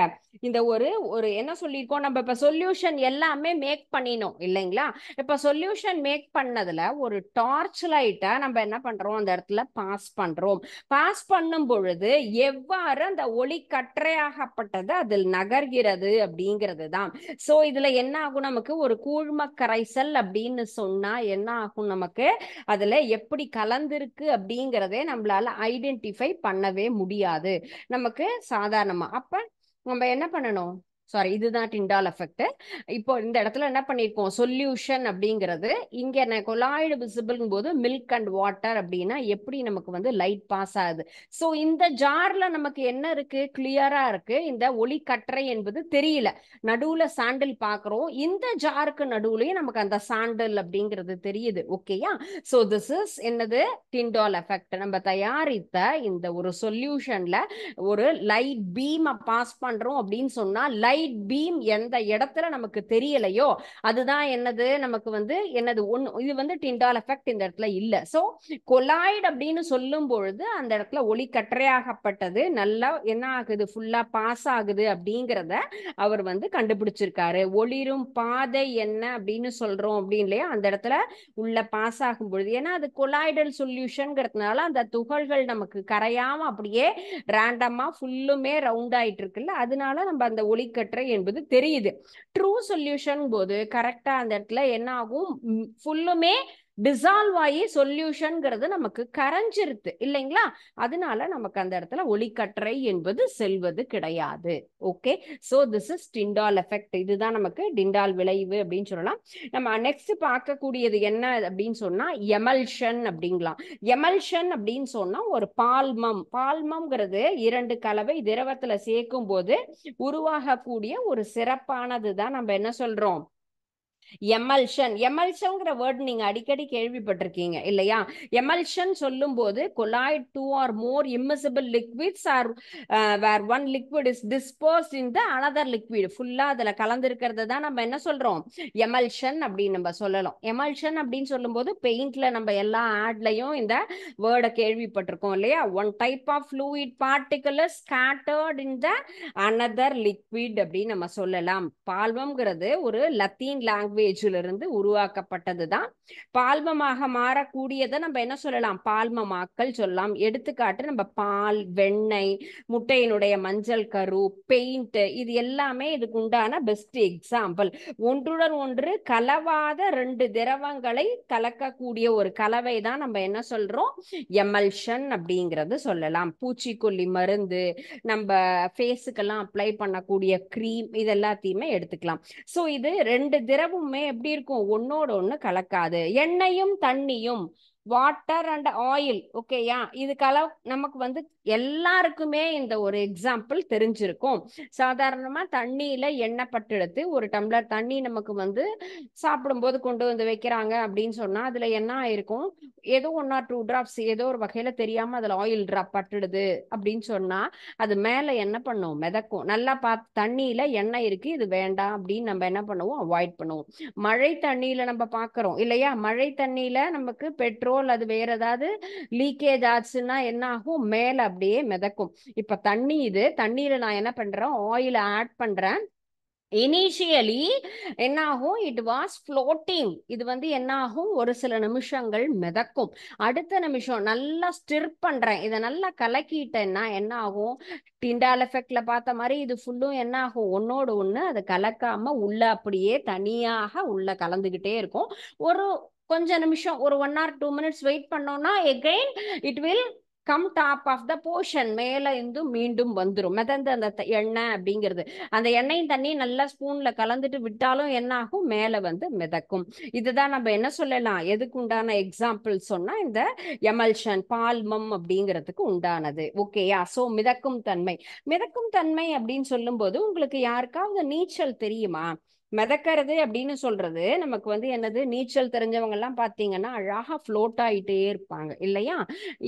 இந்த ஒரு ஒரு என்ன சொல்லியிருக்கோம், நம்ம இப்ப சொல்யூஷன் எல்லாமே மேக் பண்ணினோம் இல்லைங்களா. இப்ப சொல்யூஷன் மேக் பண்ணதுல ஒரு டார்ச் லைட்டை நம்ம என்ன பண்றோம், அந்த இடத்துல பாஸ் பண்றோம். பாஸ் பண்ணும் பொழுது எவ்வாறு அந்த ஒளி கற்றையாகப்பட்டது அதில் நகர்கிறது அப்படிங்கிறது தான். சோ இதுல என்ன ஆகும், நமக்கு ஒரு கூழ்ம கரைசல் அப்படின்னு சொன்னா என்ன ஆகும், நமக்கு அதுல எப்படி கலந்திருக்கு அப்படிங்கிறதே நம்மளால ஐடென்டிஃபை பண்ணவே முடியாது நமக்கு சாதாரணமா. அப்ப நம்ம என்ன பண்ணணும், சாரி இதுதான் டிண்டால் எஃபெக்ட். இப்போ இந்த இடத்துல என்ன பண்ணிருக்கோம், சொல்யூஷன் அப்படிங்கிறது இங்க கொலாய்டு விசிபிள் போது மில்க் அண்ட் வாட்டர் அப்படின்னா எப்படி நமக்கு வந்து லைட் பாஸ் ஆகுது. சோ இந்த ஜார்ல நமக்கு என்ன இருக்கு, கிளியரா இருக்கு, இந்த ஒளி கற்றை என்பது தெரியல, நடுவுல சாண்டில் பாக்குறோம், இந்த ஜாருக்கு நடுவுலயும் நமக்கு அந்த சாண்டில் அப்படிங்கிறது தெரியுது. ஓகேயா, சோ திஸ் இஸ் என்னது, டிண்டால் எஃபெக்ட். நம்ம தயாரித்த இந்த ஒரு சொல்யூஷன்ல ஒரு லைட் பீம் பாஸ் பண்றோம் அப்படின்னு சொன்னா லைட் பீம் எந்த இடத்துல நமக்கு தெரியலையோ அதுதான் என்னது, நமக்கு வந்து என்னது ஒண்ணு, இது வந்து டிண்டால் எஃபெக்ட் இந்த இடத்துல இல்ல. சோ கொலாய்டு அப்படின்னு சொல்லும் பொழுது அந்த இடத்துல ஒளி கற்றையாகப்பட்டது நல்லா என்ன ஆகுது, ஃபுல்லா பாஸ் ஆகுது அப்படிங்கிறத அவர் வந்து கண்டுபிடிச்சிருக்காரு. ஒளிரும் பாதை என்ன அப்படின்னு சொல்றோம் அப்படின்னு இல்லையா, அந்த இடத்துல உள்ள பாஸ் ஆகும் பொழுது, ஏன்னா அது கொலாய்டல் சொல்யூஷன்ங்கிறதுனால அந்த துகள்கள் நமக்கு கரையாம அப்படியே ரேண்டமா ஃபுல்லுமே ரவுண்ட் ஆயிட்டு இருக்குல்ல, அதனால நம்ம அந்த ஒளிக்கற்றை என்பது தெரியுது. ட்ரூ சொல்யூஷன் போது கரெக்டா அந்த இடத்துல என்ன ஆகும், ஃபுல்லுமே டிசால்வ் ஆகி சொல்யூஷன்ங்கிறது நமக்கு கரைஞ்சிருது இல்லைங்களா, அதனால நமக்கு அந்த இடத்துல ஒளிக்கற்றை என்பது செல்வது கிடையாது. Okay, so this is Tyndall effect. இதுதான் நமக்கு டிண்டால் விளைவு அப்படின்னு சொல்லலாம். நம்ம நெக்ஸ்ட் பார்க்கக்கூடியது என்ன அப்படின்னு சொன்னா எமல்ஷன் அப்படிங்கலாம். எமல்ஷன் அப்படின்னு சொன்னா ஒரு பால்மம், பால்மம்ங்கிறது இரண்டு கலவை திரவத்துல சேர்க்கும் போது உருவாகக்கூடிய ஒரு சிறப்பானது தான் நம்ம என்ன சொல்றோம், எமல்ஷன். எமல்ஷன்ங்கிற வேர்ட் நீங்க அடிக்கடி கேள்விப்பட்டிருக்கீங்க இல்லையா. எமல்ஷன் சொல்லும் போது colloid two or more immiscible liquids or where one liquid is disposed in the another liquid, ஃபுல்லா அதுல கலந்திருக்கிறது தான் நம்ம என்ன சொல்றோம், எமல்ஷன் அப்படின்னு நம்ம சொல்லலாம். எமல்ஷன் அப்படின்னு சொல்லும் போது பெயிண்ட்ல நம்ம எல்லா ஆட்லயும் இந்த வேர்டை கேள்விப்பட்டிருக்கோம் இல்லையா. One type of fluid particle is scattered in the another liquid அப்படின்னு நம்ம சொல்லலாம். பால்மம்ங்கிறது ஒரு லத்தீன் லாங்குவேஜ்ல இருந்து உருவாக்கப்பட்டது தான். பால்மமாக மாறக்கூடியதை நம்ம என்ன சொல்லலாம், பால்மமாக்கல் சொல்லலாம். எடுத்துக்காட்டு நம்ம பால், வெண்ணெய், முட்டையினுடைய மஞ்சள் கரு, பெயிண்ட், இது எல்லாமே இதுக்கு உண்டான பெஸ்ட் எக்ஸாம்பிள். ஒன்றுடன் ஒன்று கலவாத ரெண்டு திரவங்களை கலக்கக்கூடிய ஒரு கலவை தான் நம்ம என்ன சொல்றோம், எமல்ஷன் அப்படிங்கிறது சொல்லலாம். பூச்சிக்கொல்லி மருந்து, நம்ம ஃபேஸுக்கெல்லாம் அப்ளை பண்ணக்கூடிய க்ரீம், இது எல்லாத்தையுமே எடுத்துக்கலாம். ஸோ இது ரெண்டு திரவமுமே எப்படி இருக்கும், ஒன்னோட ஒன்று கலக்காது. எண்ணெயும் தண்ணியும், வாட்டர் அண்ட் ஆயில், ஓகேயா, இது நமக்கு வந்து எல்லாருக்குமே இந்த ஒரு எக்ஸாம்பிள் தெரிஞ்சிருக்கும். சாதாரணமா தண்ணியில எண்ணெய் பட்டெடுத்து ஒரு டம்ளர் தண்ணி நமக்கு வந்து சாப்பிடும்போது கொண்டு வந்து வைக்கிறாங்க அப்படின்னு சொன்னா அதுல என்ன ஆயிருக்கும், ஏதோ 1 or 2 டிராப்ஸ் ஏதோ ஒரு வகையில தெரியாம அதுல ஆயில் டிராப் பட்டுடுது அப்படின்னு சொன்னா அது மேல என்ன பண்ணும், மிதக்கும். நல்லா தண்ணியில எண்ணெய் இருக்கு, இது வேண்டாம் அப்படின்னு நம்ம என்ன பண்ணுவோம், அவாய்ட் பண்ணுவோம். மழை தண்ணியில நம்ம பாக்குறோம் இல்லையா, மழை தண்ணியில நமக்கு பெட்ரோல் வாட்டரோ அல்லது வேற ஏதாவது லீக்கேஜ் ஆச்சுன்னா என்ன ஆகும், மேல அப்படியே மிதக்கும். இப்ப தண்ணி, இது தண்ணீரை நான் என்ன பண்றேன், ஆயில் ஆட் பண்றேன். இனிஷியலி என்ன ஆகும், இட் வாஸ் ஃப்ளோட்டிங். இது வந்து என்ன ஆகும், ஒரு சில நிமிஷங்கள் மிதக்கும். அடுத்த நிமிஷம் நல்லா ஸ்டிர் பண்றேன், இதை நல்லா கலக்கிட்டேன்னா என்ன ஆகும், டிண்டால் எஃபெக்ட்ல பார்த்த மாதிரி இது ஃபுல்லும் என்ன ஆகும், ஒன்னோடு ஒண்ணு அது கலக்காம உள்ள அப்படியே தனியாக உள்ள கலந்துகிட்டே இருக்கும். ஒரு கொஞ்ச நிமிஷம், ஒரு 1 or 2 minutes வெயிட் பண்ணோம்னா again it will come top of the portion, மேல இருந்து மீண்டும் வந்துடும் மிதந்து அந்த எண்ணெய் அப்படிங்கிறது. அந்த எண்ணெயும் தண்ணி நல்லா ஸ்பூன்ல கலந்துட்டு விட்டாலும் என்ன ஆகும், மேல வந்து மிதக்கும். இதுதான் நம்ம என்ன சொல்லலாம், எதுக்கு உண்டான எக்ஸாம்பிள் சொன்னா இந்த எமல்ஷன் பால்மம் அப்படிங்கிறதுக்கு உண்டானது. ஓகேயா? சோ மிதக்கும் தன்மை. மிதக்கும் தன்மை அப்படின்னு சொல்லும் போது உங்களுக்கு யாருக்காவது நீச்சல் தெரியுமா? மிதக்கிறது அப்படின்னு சொல்றது நமக்கு வந்து என்னது, நீச்சல் தெரிஞ்சவங்க எல்லாம் பாத்தீங்கன்னா அழகா ஃப்ளோட் ஆயிட்டே இருப்பாங்க இல்லையா?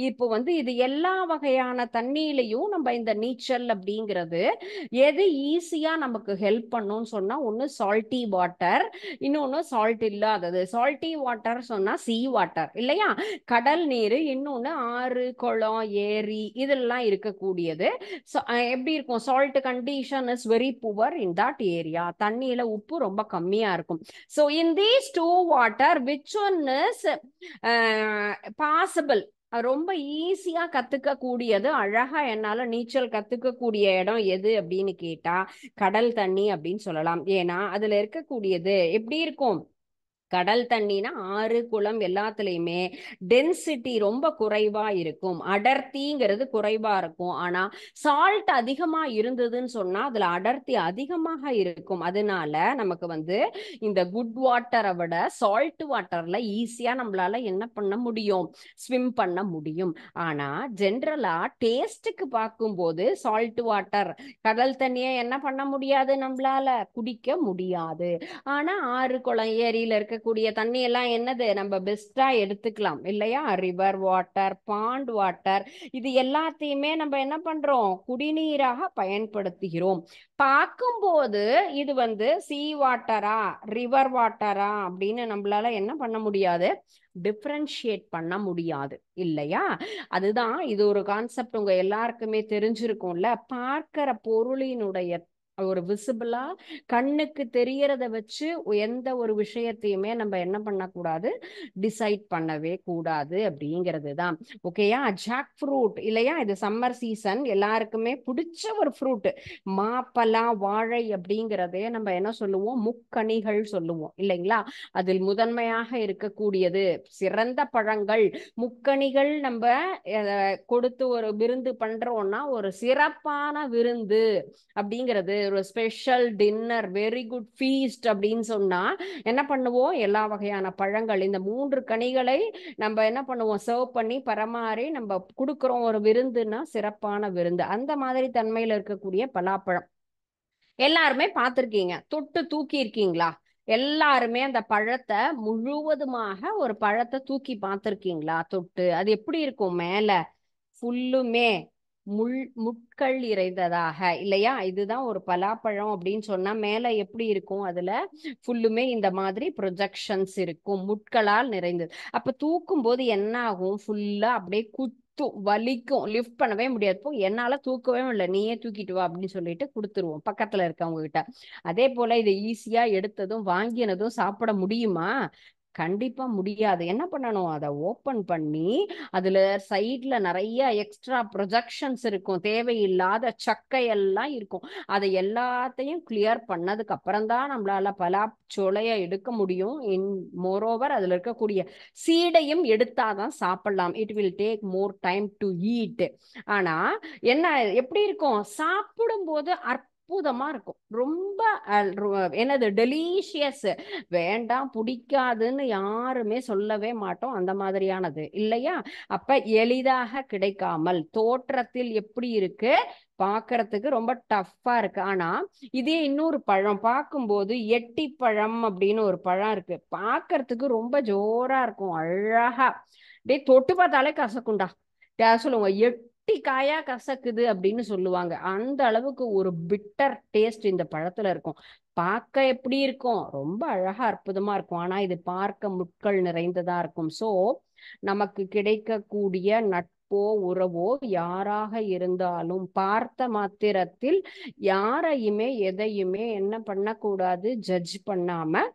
இப்போ வந்து இது எல்லா வகையான தண்ணியிலையும் நம்ம இந்த நீச்சல் அப்படிங்கிறது எது ஈஸியா நமக்கு ஹெல்ப் பண்ணும்னு சொன்னா, ஒன்னு சால்ட்டி வாட்டர், இன்னொன்னு சால்ட் இல்லாதது. சால்ட்டி வாட்டர் சொன்னா சீ வாட்டர் இல்லையா, கடல் நீர். இன்னொன்னு ஆறு, குளம், ஏரி இதெல்லாம் இருக்கக்கூடியது. எப்படி இருக்கும், salt condition is very poor in that area, தண்ணியில உப்பு ரொம்ப கம்மியா இருக்கும். So in these two water which one is possible, ரொம்ப ஈஸியா கத்துக்க கூடியது, அழகா என்னால நீச்சல் கத்துக்க கூடிய இடம் எது அப்படின்னு கேட்டா கடல் தண்ணி அப்படின்னு சொல்லலாம். ஏன்னா அதுல இருக்கக்கூடியது எப்படி இருக்கும், கடல் தண்ணினா ஆறு, குளம் எல்லாத்துலயுமே டென்சிட்டி ரொம்ப குறைவா இருக்கும், அடர்த்திங்கிறது குறைவா இருக்கும். ஆனா சால்ட் அதிகமா இருந்ததுன்னு சொன்னா அதுல அடர்த்தி அதிகமாக இருக்கும். அதனால நமக்கு வந்து இந்த குட் வாட்டரை விட சால்ட் வாட்டர்ல ஈஸியா நம்மளால என்ன பண்ண முடியும், ஸ்விம் பண்ண முடியும். ஆனா ஜென்ரலா டேஸ்டுக்கு பார்க்கும்போது சால்ட் வாட்டர், கடல் தண்ணியை என்ன பண்ண முடியாது, நம்மளால குடிக்க முடியாது. ஆனா ஆறு, குளம், ஏரியில இருக்கக்கூடிய தண்ணி எல்லாம் என்னது, நம்ம பெஸ்டா எடுத்துக்கலாம் இல்லையா, ரிவர் வாட்டர், பாண்ட் வாட்டர், இது எல்லாத்தையுமே நம்ம என்ன பண்றோம், குடிநீராக பயன்படுத்துகிறோம். பார்க்கும்போது இது வந்து சீ வாட்டரா ரிவர் வாட்டரா அப்படின்னு நம்மளால என்ன பண்ண முடியாது, டிஃபரன்ஷியேட் பண்ண முடியாது இல்லையா? அதுதான் இது ஒரு கான்செப்ட் உங்க எல்லாருக்குமே தெரிஞ்சிருக்கும்ல. பார்க்கிற பொருளினுடைய ஒரு விசிபிளா கண்ணுக்கு தெரியறத வச்சு எந்த ஒரு விஷயத்தையுமே நம்ம என்ன பண்ணக்கூடாது, டிசைட் பண்ணவே கூடாது அப்படிங்கிறது தான். ஓகேயா? ஜாக் ஃப்ரூட் இல்லையா, இது சம்மர் சீசன், எல்லாருக்குமே பிடிச்ச ஒரு ஃப்ரூட். மாப்பலா, வாழை அப்படிங்கிறதே நம்ம என்ன சொல்லுவோம், முக்கணிகள் சொல்லுவோம் இல்லைங்களா? அதில் முதன்மையாக இருக்கக்கூடியது சிறந்த பழங்கள் முக்கணிகள். நம்ம கொடுத்து ஒரு விருந்து பண்றோம்னா ஒரு சிறப்பான விருந்து அப்படிங்கிறது, ஒரு special dinner, very good feast அப்படின்னு சொன்னா என்ன பண்ணுவோம், எல்லா வகையான பழங்கள், இந்த 3 கனிகளை நம்ம என்ன பண்ணுவோம், சர்வ் பண்ணி பரமாறி நம்ம கொடுக்குறோம். ஒரு விருந்துன்னா சிறப்பான விருந்து. அந்த மாதிரி தன்மையில இருக்கக்கூடிய பலாப்பழம் எல்லாருமே பார்த்திருக்கீங்க, தொட்டு தூக்கி இருக்கீங்களா? எல்லாருமே அந்த பழத்தை முழுவதுமாக ஒரு பழத்தை தூக்கி பார்த்திருக்கீங்களா தொட்டு? அது எப்படி இருக்கும், மேல ஃபுல்லுமே முட்கள் இறைந்ததாக இல்லையா? இதுதான் ஒரு பலாப்பழம் அப்படின்னு சொன்னா மேல எப்படி இருக்கும், அதுல ஃபுல்லுமே இந்த மாதிரி ப்ரொஜெக்ஷன்ஸ் இருக்கும், முட்களால் நிறைந்தது. அப்ப தூக்கும் போது என்ன ஆகும், ஃபுல்லா அப்படியே வலிக்கும், லிஃப்ட் பண்ணவே முடியாது. போ என்னால தூக்கவே இல்லை, நீயே தூக்கிட்டு வா அப்படின்னு சொல்லிட்டு கொடுத்துருவோம் பக்கத்துல இருக்கவங்க கிட்ட. அதே போல இதை ஈஸியா எடுத்ததும் வாங்கினதும் சாப்பிட முடியுமா? கண்டிப்பா முடியாது. என்ன பண்ணணும், அதை ஓபன் பண்ணி அதுல சைட்ல நிறைய எக்ஸ்ட்ரா ப்ரொஜெக்ஷன்ஸ் இருக்கும், தேவையில்லாத சக்கையெல்லாம் இருக்கும். அதை எல்லாத்தையும் கிளியர் பண்ணதுக்கு அப்புறம் தான் நம்மளால பலாச்சோலைய எடுக்க முடியும். இன் மோரோவர் அதுல இருக்கக்கூடிய சீடையும் எடுத்தாதான் சாப்பிடலாம். It will take more time to eat. ஆனா என்ன, எப்படி இருக்கும், சாப்பிடும் போது அற்புதமா இருக்கும், ரொம்ப என்னது டெலிஷியஸ். வேண்டாம் பிடிக்காதுன்னு யாருமே சொல்லவே மாட்டோம், அந்த மாதிரியானது இல்லையா? அப்ப எளிதாக கிடைக்காமல் தோற்றத்தில் எப்படி இருக்கு, பார்க்கறதுக்கு ரொம்ப டஃப்பா இருக்கு. ஆனா இதே இன்னொரு பழம் பார்க்கும்போது எட்டி பழம் அப்படின்னு ஒரு பழம் இருக்கு, பார்க்கறதுக்கு ரொம்ப ஜோரா இருக்கும், அழகா டே தொட்டு பார்த்தாலே கசக்குண்டா சொல்லுவாங்க, எட்டி காயா கசக்குது அப்படின்னு சொல்லுவாங்க. அந்த அளவுக்கு ஒரு பிட்டர் டேஸ்ட் இந்த பழத்துல இருக்கும். பார்க்க எப்படி இருக்கும், ரொம்ப அழகா அற்புதமா இருக்கும். ஆனா இது பார்க்க முட்கள் நிறைந்ததா இருக்கும். சோ நமக்கு கிடைக்கக்கூடிய நட்போ உறவோ யாராக இருந்தாலும் பார்த்த மாத்திரத்தில் யாரையுமே எதையுமே என்ன பண்ணக்கூடாது, ஜட்ஜ் பண்ணாம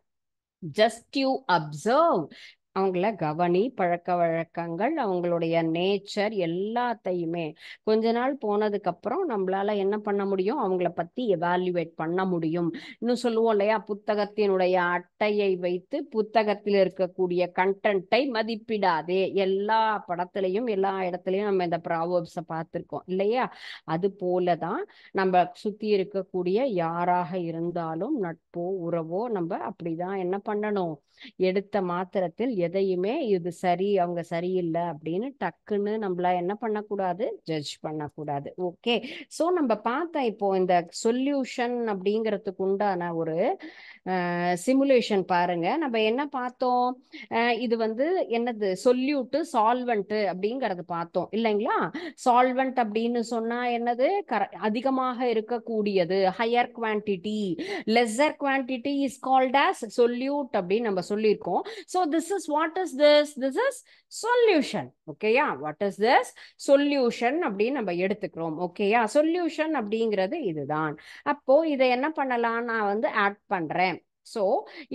ஜஸ்ட் யூ அப்சர்வ், அவங்கள கவனி, பழக்க வழக்கங்கள், அவங்களுடைய நேச்சர் எல்லாத்தையுமே கொஞ்ச நாள் போனதுக்கு அப்புறம் நம்மளால என்ன பண்ண முடியும், அவங்கள பத்தி எவாலுவேட் பண்ண முடியும். இன்னும் சொல்லுவோம் இல்லையா, புத்தகத்தினுடைய அட்டையை வைத்து புத்தகத்தில் இருக்கக்கூடிய கண்டென்ட்டை மதிப்பிடாதே. எல்லா படத்திலையும் எல்லா இடத்துலையும் நம்ம இந்த ப்ராவர்ப்ஸை பார்த்துருக்கோம் இல்லையா. அது போலதான் நம்ம சுத்தி இருக்கக்கூடிய யாராக இருந்தாலும் நட்போ உறவோ நம்ம அப்படிதான் என்ன பண்ணணும், எடுத்த மாத்திரத்தில் எதையுமே இது சரி அவங்க சரியில்லை அப்படின்னு டக்குன்னு நம்மள என்ன பண்ணக்கூடாது, ஜட்ஜ் பண்ணக்கூடாது. ஓகே, ஸோ நம்ம பார்த்தா இப்போ இந்த சொல்யூஷன் அப்படிங்கிறதுக்கு உண்டான ஒரு சிமுலேஷன் பாருங்க. நம்ம என்ன பார்த்தோம், இது வந்து என்னது, சொல்யூட்டு சால்வெண்ட் அப்படிங்கறது பார்த்தோம் இல்லைங்களா. சால்வெண்ட் அப்படின்னு சொன்னா என்னது, அதிகமாக இருக்கக்கூடியது, higher quantity. Lesser quantity is called as solute அப்படின்னு நம்ம சொல்லியிருக்கோம். So this is what is this is solution. ஓகேயா, வாட் இஸ் திஸ் சொல்யூஷன் அப்படின்னு நம்ம எடுத்துக்கிறோம். ஓகேயா, சொல்யூஷன் அப்படிங்கிறது இதுதான். அப்போ இதை என்ன பண்ணலாம், நான் வந்து ஆட் பண்றேன். ஸோ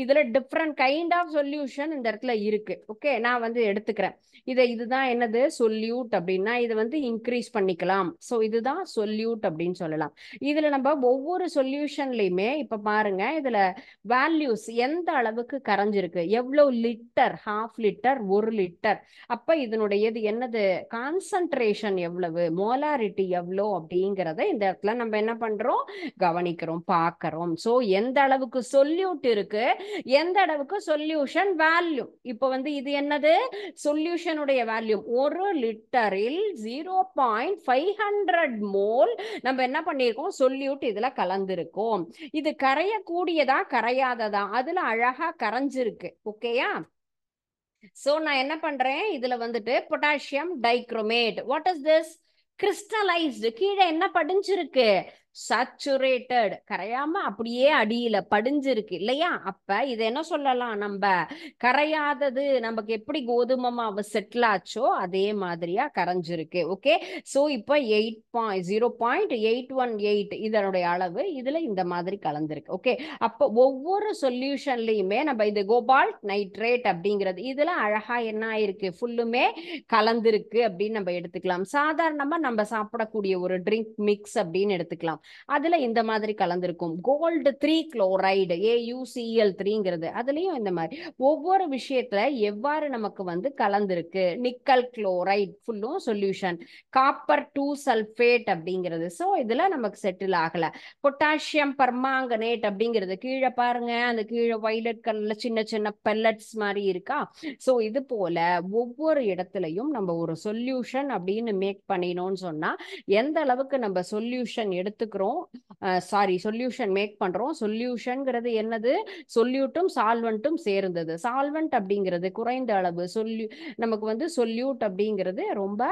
இதுல டிஃப்ரெண்ட் கைண்ட் ஆஃப் சொல்யூஷன் இந்த இடத்துல இருக்கு. ஓகே, நான் வந்து எடுத்துக்கிறேன் இதுதான் என்னது சொல்யூட் அப்படின்னா இது வந்து இன்க்ரீஸ் பண்ணிக்கலாம். ஸோ இதுதான் சொல்யூட் அப்படின்னு சொல்லலாம். இதுல நம்ம ஒவ்வொரு சொல்யூஷன்லயுமே இப்ப பாருங்க, இதுல வேல்யூஸ் எந்த அளவுக்கு கரைஞ்சிருக்கு, எவ்வளவு லிட்டர், ஹாஃப் லிட்டர், 1 லிட்டர். அப்ப இதனுடையது என்னது, கான்சன்ட்ரேஷன் எவ்வளவு, மோலாரிட்டி எவ்வளோ அப்படிங்கிறத இந்த இடத்துல நம்ம என்ன பண்றோம், கவனிக்கிறோம், பார்க்கிறோம். ஸோ எந்த அளவுக்கு சொல்யூட் இருக்கு, எந்த அளவுக்கு சொல்யூஷன் வேல்யூ. இப்போ வந்து இது என்னது, சொல்யூஷனுடைய வேல்யூ 1 லிட்டரில் 0.500 மோல் நம்ம என்ன பண்ணிருக்கோம், சொல்யூட் இதுல கலந்திருக்கோம். இது கரையக்கூடியதா கரையாததா, அதுல அழகா கரைஞ்சிருக்கு. ஓகேயா, சோ நான் என்ன பண்றேன், இதுல வந்துட்டு potassium dichromate, what is this, crystallised, கீழே என்ன படிஞ்சிருக்கு, சாச்சுரேட்டட், கரையாம அப்படியே அடியில படிஞ்சிருக்கு இல்லையா. அப்ப இது என்ன சொல்லலாம், நம்ம கரையாதது, நமக்கு எப்படி கோதுமை மாவு செட்டில் ஆச்சோ அதே மாதிரியா கரைஞ்சிருக்கு. ஓகே, சோ இப்போ 0.818 இதனுடைய அளவு இதுல இந்த மாதிரி கலந்திருக்கு. ஓகே, அப்போ ஒவ்வொரு சொல்யூஷன்லயுமே நம்ம இது கோபால்ட் நைட்ரேட் அப்படிங்கிறது இதுல அழகா என்ன ஆயிருக்கு, ஃபுல்லுமே கலந்திருக்கு அப்படின்னு நம்ம எடுத்துக்கலாம். சாதாரணமா நம்ம சாப்பிடக்கூடிய ஒரு ட்ரிங்க் மிக்ஸ் அப்படின்னு எடுத்துக்கலாம், அதுல இந்த மாதிரி கலந்திருக்கும். கோல்டு 3 குளோரைடு AuCl3ங்கிறது அதுலயும் இந்த மாதிரி ஒவ்வொரு விஷயத்துல எவ்வாறு நமக்கு வந்து கலந்திருக்கு. நிக்கல் குளோரைடு ஃபுல்லும் சொல்யூஷன், காப்பர் 2 சல்பேட் அப்படிங்கிறது, சோ இதுல நமக்கு செட்டில் ஆகல. பொட்டாசியம் பர்மாங்கனேட் அப்படிங்கிறது கீழே பாருங்க, அந்த கீழே வயலட் கலர்ல சின்ன சின்ன பெல்லட்ஸ் மாதிரி இருக்கா. சோ இது போல ஒவ்வொரு இடத்துலயும் நம்ம ஒரு சொல்யூஷன் அப்படின்னு மேக் பண்ணினோம்னு சொன்னா எந்த அளவுக்கு நம்ம சொல்யூஷன் எடுத்துக்கிறோம், சொல்யூஷன் மேக் பண்றோம். சொல்யூஷன்ங்கிறது என்னது, சொல்யூட்டும் சால்வெண்ட்டும் சேர்ந்தது. சால்வெண்ட் அப்படிங்கிறது குறைந்த அளவு, நமக்கு வந்து சொல்யூட் அப்படிங்கிறது ரொம்ப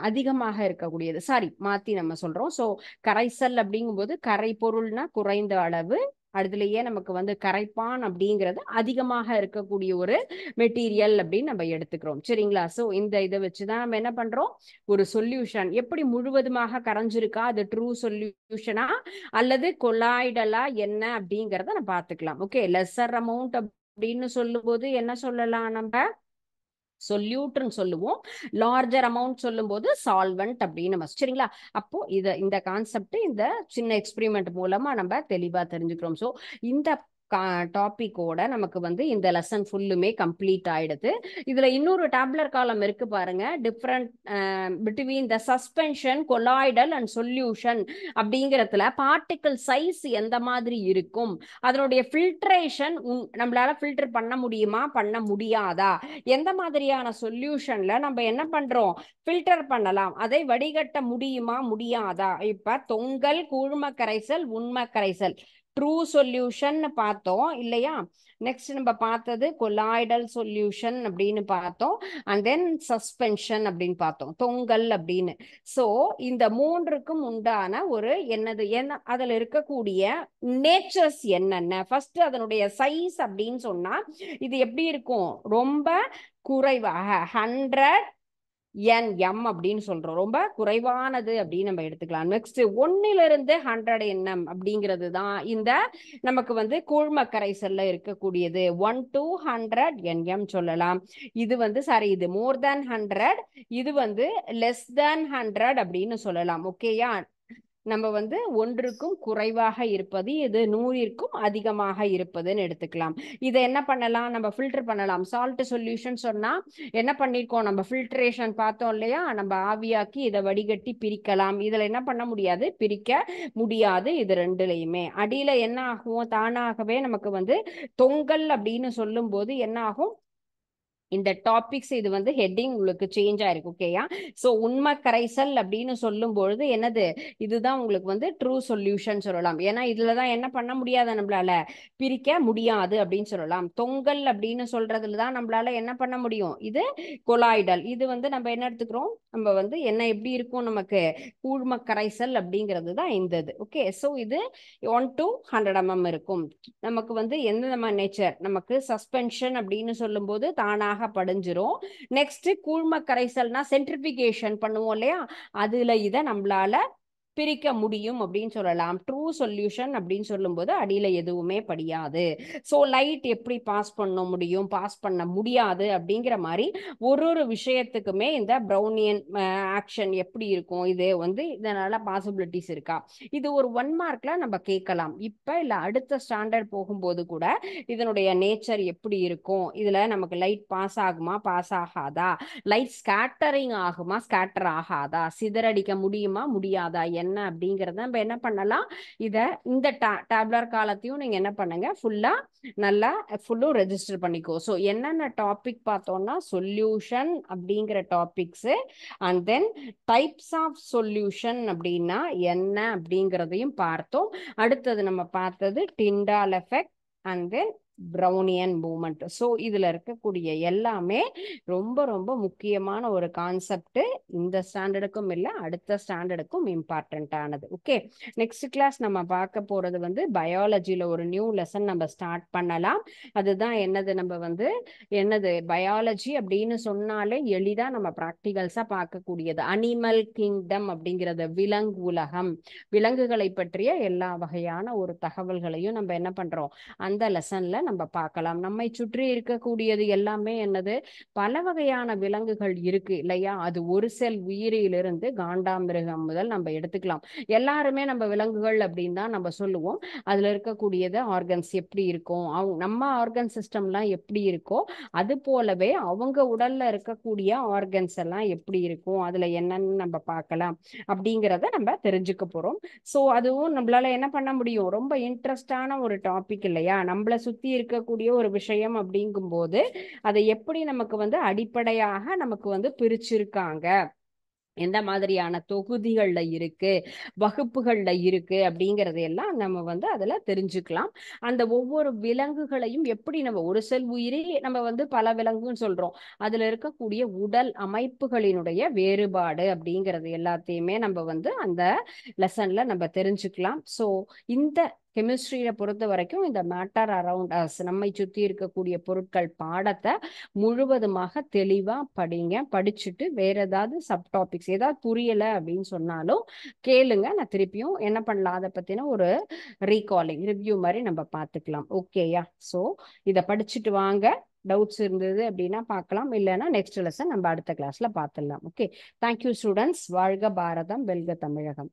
அதிகமாக இருக்கக்கூடியது. மாத்தி நம்ம சொல்றோம். சோ கரைசல் அப்படிங்கும்போது கரை பொருள்னா குறைந்த அளவு, அதுலயே நமக்கு வந்து கரைப்பான் அப்படிங்கிறது அதிகமாக இருக்கக்கூடிய ஒரு மெட்டீரியல் அப்படின்னு நம்ம எடுத்துக்கிறோம். சரிங்களா, சோ இந்த இதை வச்சுதான் நம்ம என்ன பண்றோம், ஒரு சொல்யூஷன் எப்படி முழுவதுமாக கரைஞ்சிருக்கா, அது ட்ரூ சொல்யூஷனா அல்லது கொலாய்டலா என்ன அப்படிங்கறத நம்ம பார்த்துக்கலாம். ஓகே, லெஸர் அமௌண்ட் அப்படின்னு சொல்லும் போது என்ன சொல்லலாம், நம்ம சொல்யூட்னு சொல்லுவோம். லார்ஜர் அமௌண்ட் சொல்லும் போது சால்வெண்ட் அப்படின்னு நம்ம, சரிங்களா. அப்போ இந்த கான்செப்ட் இந்த சின்ன எக்ஸ்பெரிமெண்ட் மூலமா நம்ம தெளிவா தெரிஞ்சுக்கிறோம். ஸோ இந்த டாபிக்கோட நமக்கு வந்து இந்த லெசன் ஃபுல்லுமே கம்ப்ளீட் ஆயிடுது. இதுல இன்னொரு டேப்லர் காலம் இருக்கு பாருங்க, different between the suspension, colloidal and solution அப்படிங்கிறதுல பார்ட்டிகிள் சைஸ் எந்த மாதிரி இருக்கும், அதனுடைய ஃபில்ட்ரேஷன் நம்மளால ஃபில்டர் பண்ண முடியுமா பண்ண முடியாதா, எந்த மாதிரியான சொல்யூஷன்ல நம்ம என்ன பண்றோம் ஃபில்டர் பண்ணலாம், அதை வடிகட்ட முடியுமா முடியாதா. இப்ப தொங்கல், கூழ்ம கரைசல், உண்ம கரைசல், ட்ரூ சொல்யூஷன் பார்த்தோம் இல்லையா. நெக்ஸ்ட் நம்ம பார்த்தது கொலாய்டல் சொல்யூஷன் அப்படின்னு பார்த்தோம். அண்ட் தென் சஸ்பென்ஷன் அப்படின்னு பார்த்தோம், தொங்கல் அப்படின்னு. ஸோ இந்த மூன்றுக்கும் உண்டான ஒரு என்னது என்ன அதில் இருக்கக்கூடிய நேச்சர்ஸ் என்னென்ன, ஃபர்ஸ்ட் அதனுடைய சைஸ் அப்படின்னு சொன்னா இது எப்படி இருக்கும், ரொம்ப குறைவாக 100 nm அப்படின்னு சொல்றோம், ரொம்ப குறைவானது அப்படின்னு நம்ம எடுத்துக்கலாம். நெக்ஸ்ட் 1 to 100 nm அப்படிங்கிறது தான் இந்த நமக்கு வந்து கூழ்ம கரைசல்ல இருக்கக்கூடியது. 1 to 100 nm சொல்லலாம். இது வந்து சாரி, இது மோர் தேன் 100, இது வந்து லெஸ் தேன் 100 அப்படின்னு சொல்லலாம். ஓகேயா. நம்ம வந்து 1க்கும் குறைவாக இருப்பது, இது 100ற்கும் அதிகமாக இருப்பதுன்னு எடுத்துக்கலாம். இதை என்ன பண்ணலாம், நம்ம ஃபில்டர் பண்ணலாம். சால்ட் சொல்யூஷன் சொன்னா என்ன பண்ணிருக்கோம், நம்ம ஃபில்ட்ரேஷன் பார்த்தோம் இல்லையா, நம்ம ஆவியாக்கி இதை வடிகட்டி பிரிக்கலாம். இதுல என்ன பண்ண முடியாது, பிரிக்க முடியாது. இது ரெண்டுலையுமே அடியில என்ன ஆகும், தானாகவே நமக்கு வந்து தொங்கல் அப்படின்னு சொல்லும் போது என்ன ஆகும், இந்த டாபிக்ஸ் இது வந்து ஹெட்டிங் உங்களுக்கு சேஞ்ச் ஆயிருக்கு. ஓகேயா. ஸோ உண்மை கரைசல் அப்படின்னு சொல்லும் பொழுது என்னது, இதுதான் உங்களுக்கு வந்து ட்ரூ சொல்யூஷன் சொல்லலாம். ஏன்னா இதுலதான் என்ன பண்ண முடியாது, நம்மளால பிரிக்க முடியாது அப்படின்னு சொல்லலாம். தொங்கல் அப்படின்னு சொல்றதுல தான் நம்மளால என்ன பண்ண முடியும், இது கொலாய்டல். இது வந்து நம்ம என்ன எடுத்துக்கிறோம், நம்ம வந்து என்ன எப்படி இருக்கும், நமக்கு கூழ்ம கரைசல் அப்படிங்கிறது தான் இந்த இது. ஓகே. ஸோ இது 1 to 100 mm இருக்கும். நமக்கு வந்து எந்த நேச்சர், நமக்கு சஸ்பென்ஷன் அப்படின்னு சொல்லும் போது தானாக படிஞ்சிரும். நெக்ஸ்ட் கூழ்ம கரைசல்னா சென்ட்ரிபிகேஷன் பண்ணுவோம் இல்லையா, அதுல இதை நம்மளால பிரிக்க முடியும் அப்படின்னு சொல்லலாம். ட்ரூ சொல்யூஷன் அப்படின்னு சொல்லும்போது அடியில எதுவுமே படியாது. ஸோ லைட் எப்படி பாஸ் பண்ண முடியும், பாஸ் பண்ண முடியாது அப்படிங்கிற மாதிரி ஒரு விஷயத்துக்குமே இந்த ப்ரௌனியன் ஆக்ஷன் எப்படி இருக்கும், இது வந்து இதனால பாசிபிலிட்டிஸ் இருக்கா, இது ஒரு 1 மார்க்ல நம்ம கேட்கலாம். இப்ப இல்ல அடுத்த ஸ்டாண்டர்ட் போகும்போது கூட இதனுடைய நேச்சர் எப்படி இருக்கும், இதுல நமக்கு லைட் பாஸ் ஆகுமா பாஸ் ஆகாதா, லைட் ஸ்கேட்டரிங் ஆகுமா ஸ்கேட்டர் ஆகாதா, சிதறடிக்க முடியுமா முடியாதா என்ன அப்படிங்கறத நம்ம என்ன பண்ணலாம், இத இந்த டேப்லர் காலத்தையும் நீங்க என்ன பண்ணுங்க, ஃபுல்லா நல்லா ஃபுல்லும் ரெஜிஸ்டர் பண்ணிக்கோ. ஸோ என்னென்ன டாபிக் பார்த்தோம்னா சொல்யூஷன் அப்படிங்கிற topics, and then types of solution அப்படின்னா என்ன அப்படிங்கிறதையும் பார்த்தோம். அடுத்தது நம்ம பார்த்தது Tyndall effect and then Brownian movement. So இதுல இருக்கக்கூடிய எல்லாமே ரொம்ப ரொம்ப முக்கியமான ஒரு கான்செப்ட். இந்த ஸ்டாண்டர்டுக்கும் இல்லை அடுத்த ஸ்டாண்டர்டுக்கும் இம்பார்ட்டன்ட் ஆனது. ஓகே. நெக்ஸ்ட் கிளாஸ் நம்ம பார்க்க போறது வந்து பயாலஜில ஒரு நியூ லெசன் நம்ம ஸ்டார்ட் பண்ணலாம். அதுதான் என்னது, நம்ம வந்து என்னது பயாலஜி அப்படின்னு சொன்னாலே எளிதா நம்ம ப்ராக்டிகல்ஸா பார்க்கக்கூடியது அனிமல் கிங்டம் அப்படிங்கிறது, விலங்கு உலகம், விலங்குகளை பற்றிய எல்லா வகையான ஒரு தகவல்களையும் நம்ம என்ன பண்றோம் அந்த லெசன்ல நம்ம பார்க்கலாம். நம்மை சுற்றி இருக்கக்கூடியது எல்லாமே என்னது, பல வகையான விலங்குகள் இருக்கு இல்லையா. அது ஒரு செல் உயிரிலிருந்து காண்டாமிருகம் முதல் நம்ம எடுத்துக்கலாம். எல்லாருமே நம்ம விலங்குகள் அப்படின்னு தான் நம்ம சொல்லுவோம். அதுல இருக்கக்கூடியது ஆர்கன்ஸ் எப்படி இருக்கும், நம்ம ஆர்கன் சிஸ்டம்லாம் எப்படி இருக்கோ அது போலவே அவங்க உடல்ல இருக்கக்கூடிய ஆர்கன்ஸ் எல்லாம் எப்படி இருக்கும், அதுல என்னன்னு நம்ம பார்க்கலாம் அப்படிங்கிறத நம்ம தெரிஞ்சுக்க போறோம். ஸோ அதுவும் நம்மளால என்ன பண்ண முடியும், ரொம்ப இன்ட்ரெஸ்டான ஒரு டாபிக் இல்லையா. நம்மளை சுத்தி இருக்கக்கூடிய ஒரு விஷயம் அப்படிங்கும்போது அதை எப்படி நமக்கு வந்து அடிப்படையாக நமக்கு வந்து பிரிச்சிருக்காங்க, எந்த மாதிரியான தொகுதிகள்ல இருக்கு, வகுப்புகள்ல இருக்கு அப்படிங்கறது எல்லாம் நம்ம வந்து அதுல தெரிஞ்சுக்கலாம். அந்த ஒவ்வொரு விலங்குகளையும் எப்படி நம்ம ஒரு செல் உயிரி நம்ம வந்து பல விலங்குன்னு சொல்றோம், அதுல இருக்கக்கூடிய உடல் அமைப்புகளினுடைய வேறுபாடு அப்படிங்கிறது எல்லாத்தையுமே நம்ம வந்து அந்த லெசன்ல நம்ம தெரிஞ்சுக்கலாம். ஸோ இந்த கெமிஸ்ட்ரியில பொறுத்த வரைக்கும் இந்த மேட்டர் அரவுண்ட் அஸ், நம்மை சுற்றி இருக்கக்கூடிய பொருட்கள் பாடத்தை முழுவதுமாக தெளிவா படிங்க. படிச்சுட்டு வேற ஏதாவது சப் டாபிக்ஸ் ஏதாவது புரியல அப்படின்னு சொன்னாலும் கேளுங்க, நான் திருப்பியும் என்ன பண்ணலாம் அதை பத்தின ஒரு ரீகாலிங் ரிவ்யூ மாதிரி நம்ம பார்த்துக்கலாம். ஓகேயா. ஸோ இதை படிச்சுட்டு வாங்க. டவுட்ஸ் இருந்தது அப்படின்னா பார்க்கலாம், இல்லைன்னா நெக்ஸ்ட் லெசன் நம்ம அடுத்த கிளாஸ்ல பார்த்துடலாம். ஓகே. Thank you students. வாழ்க பாரதம், வெல்க தமிழகம்.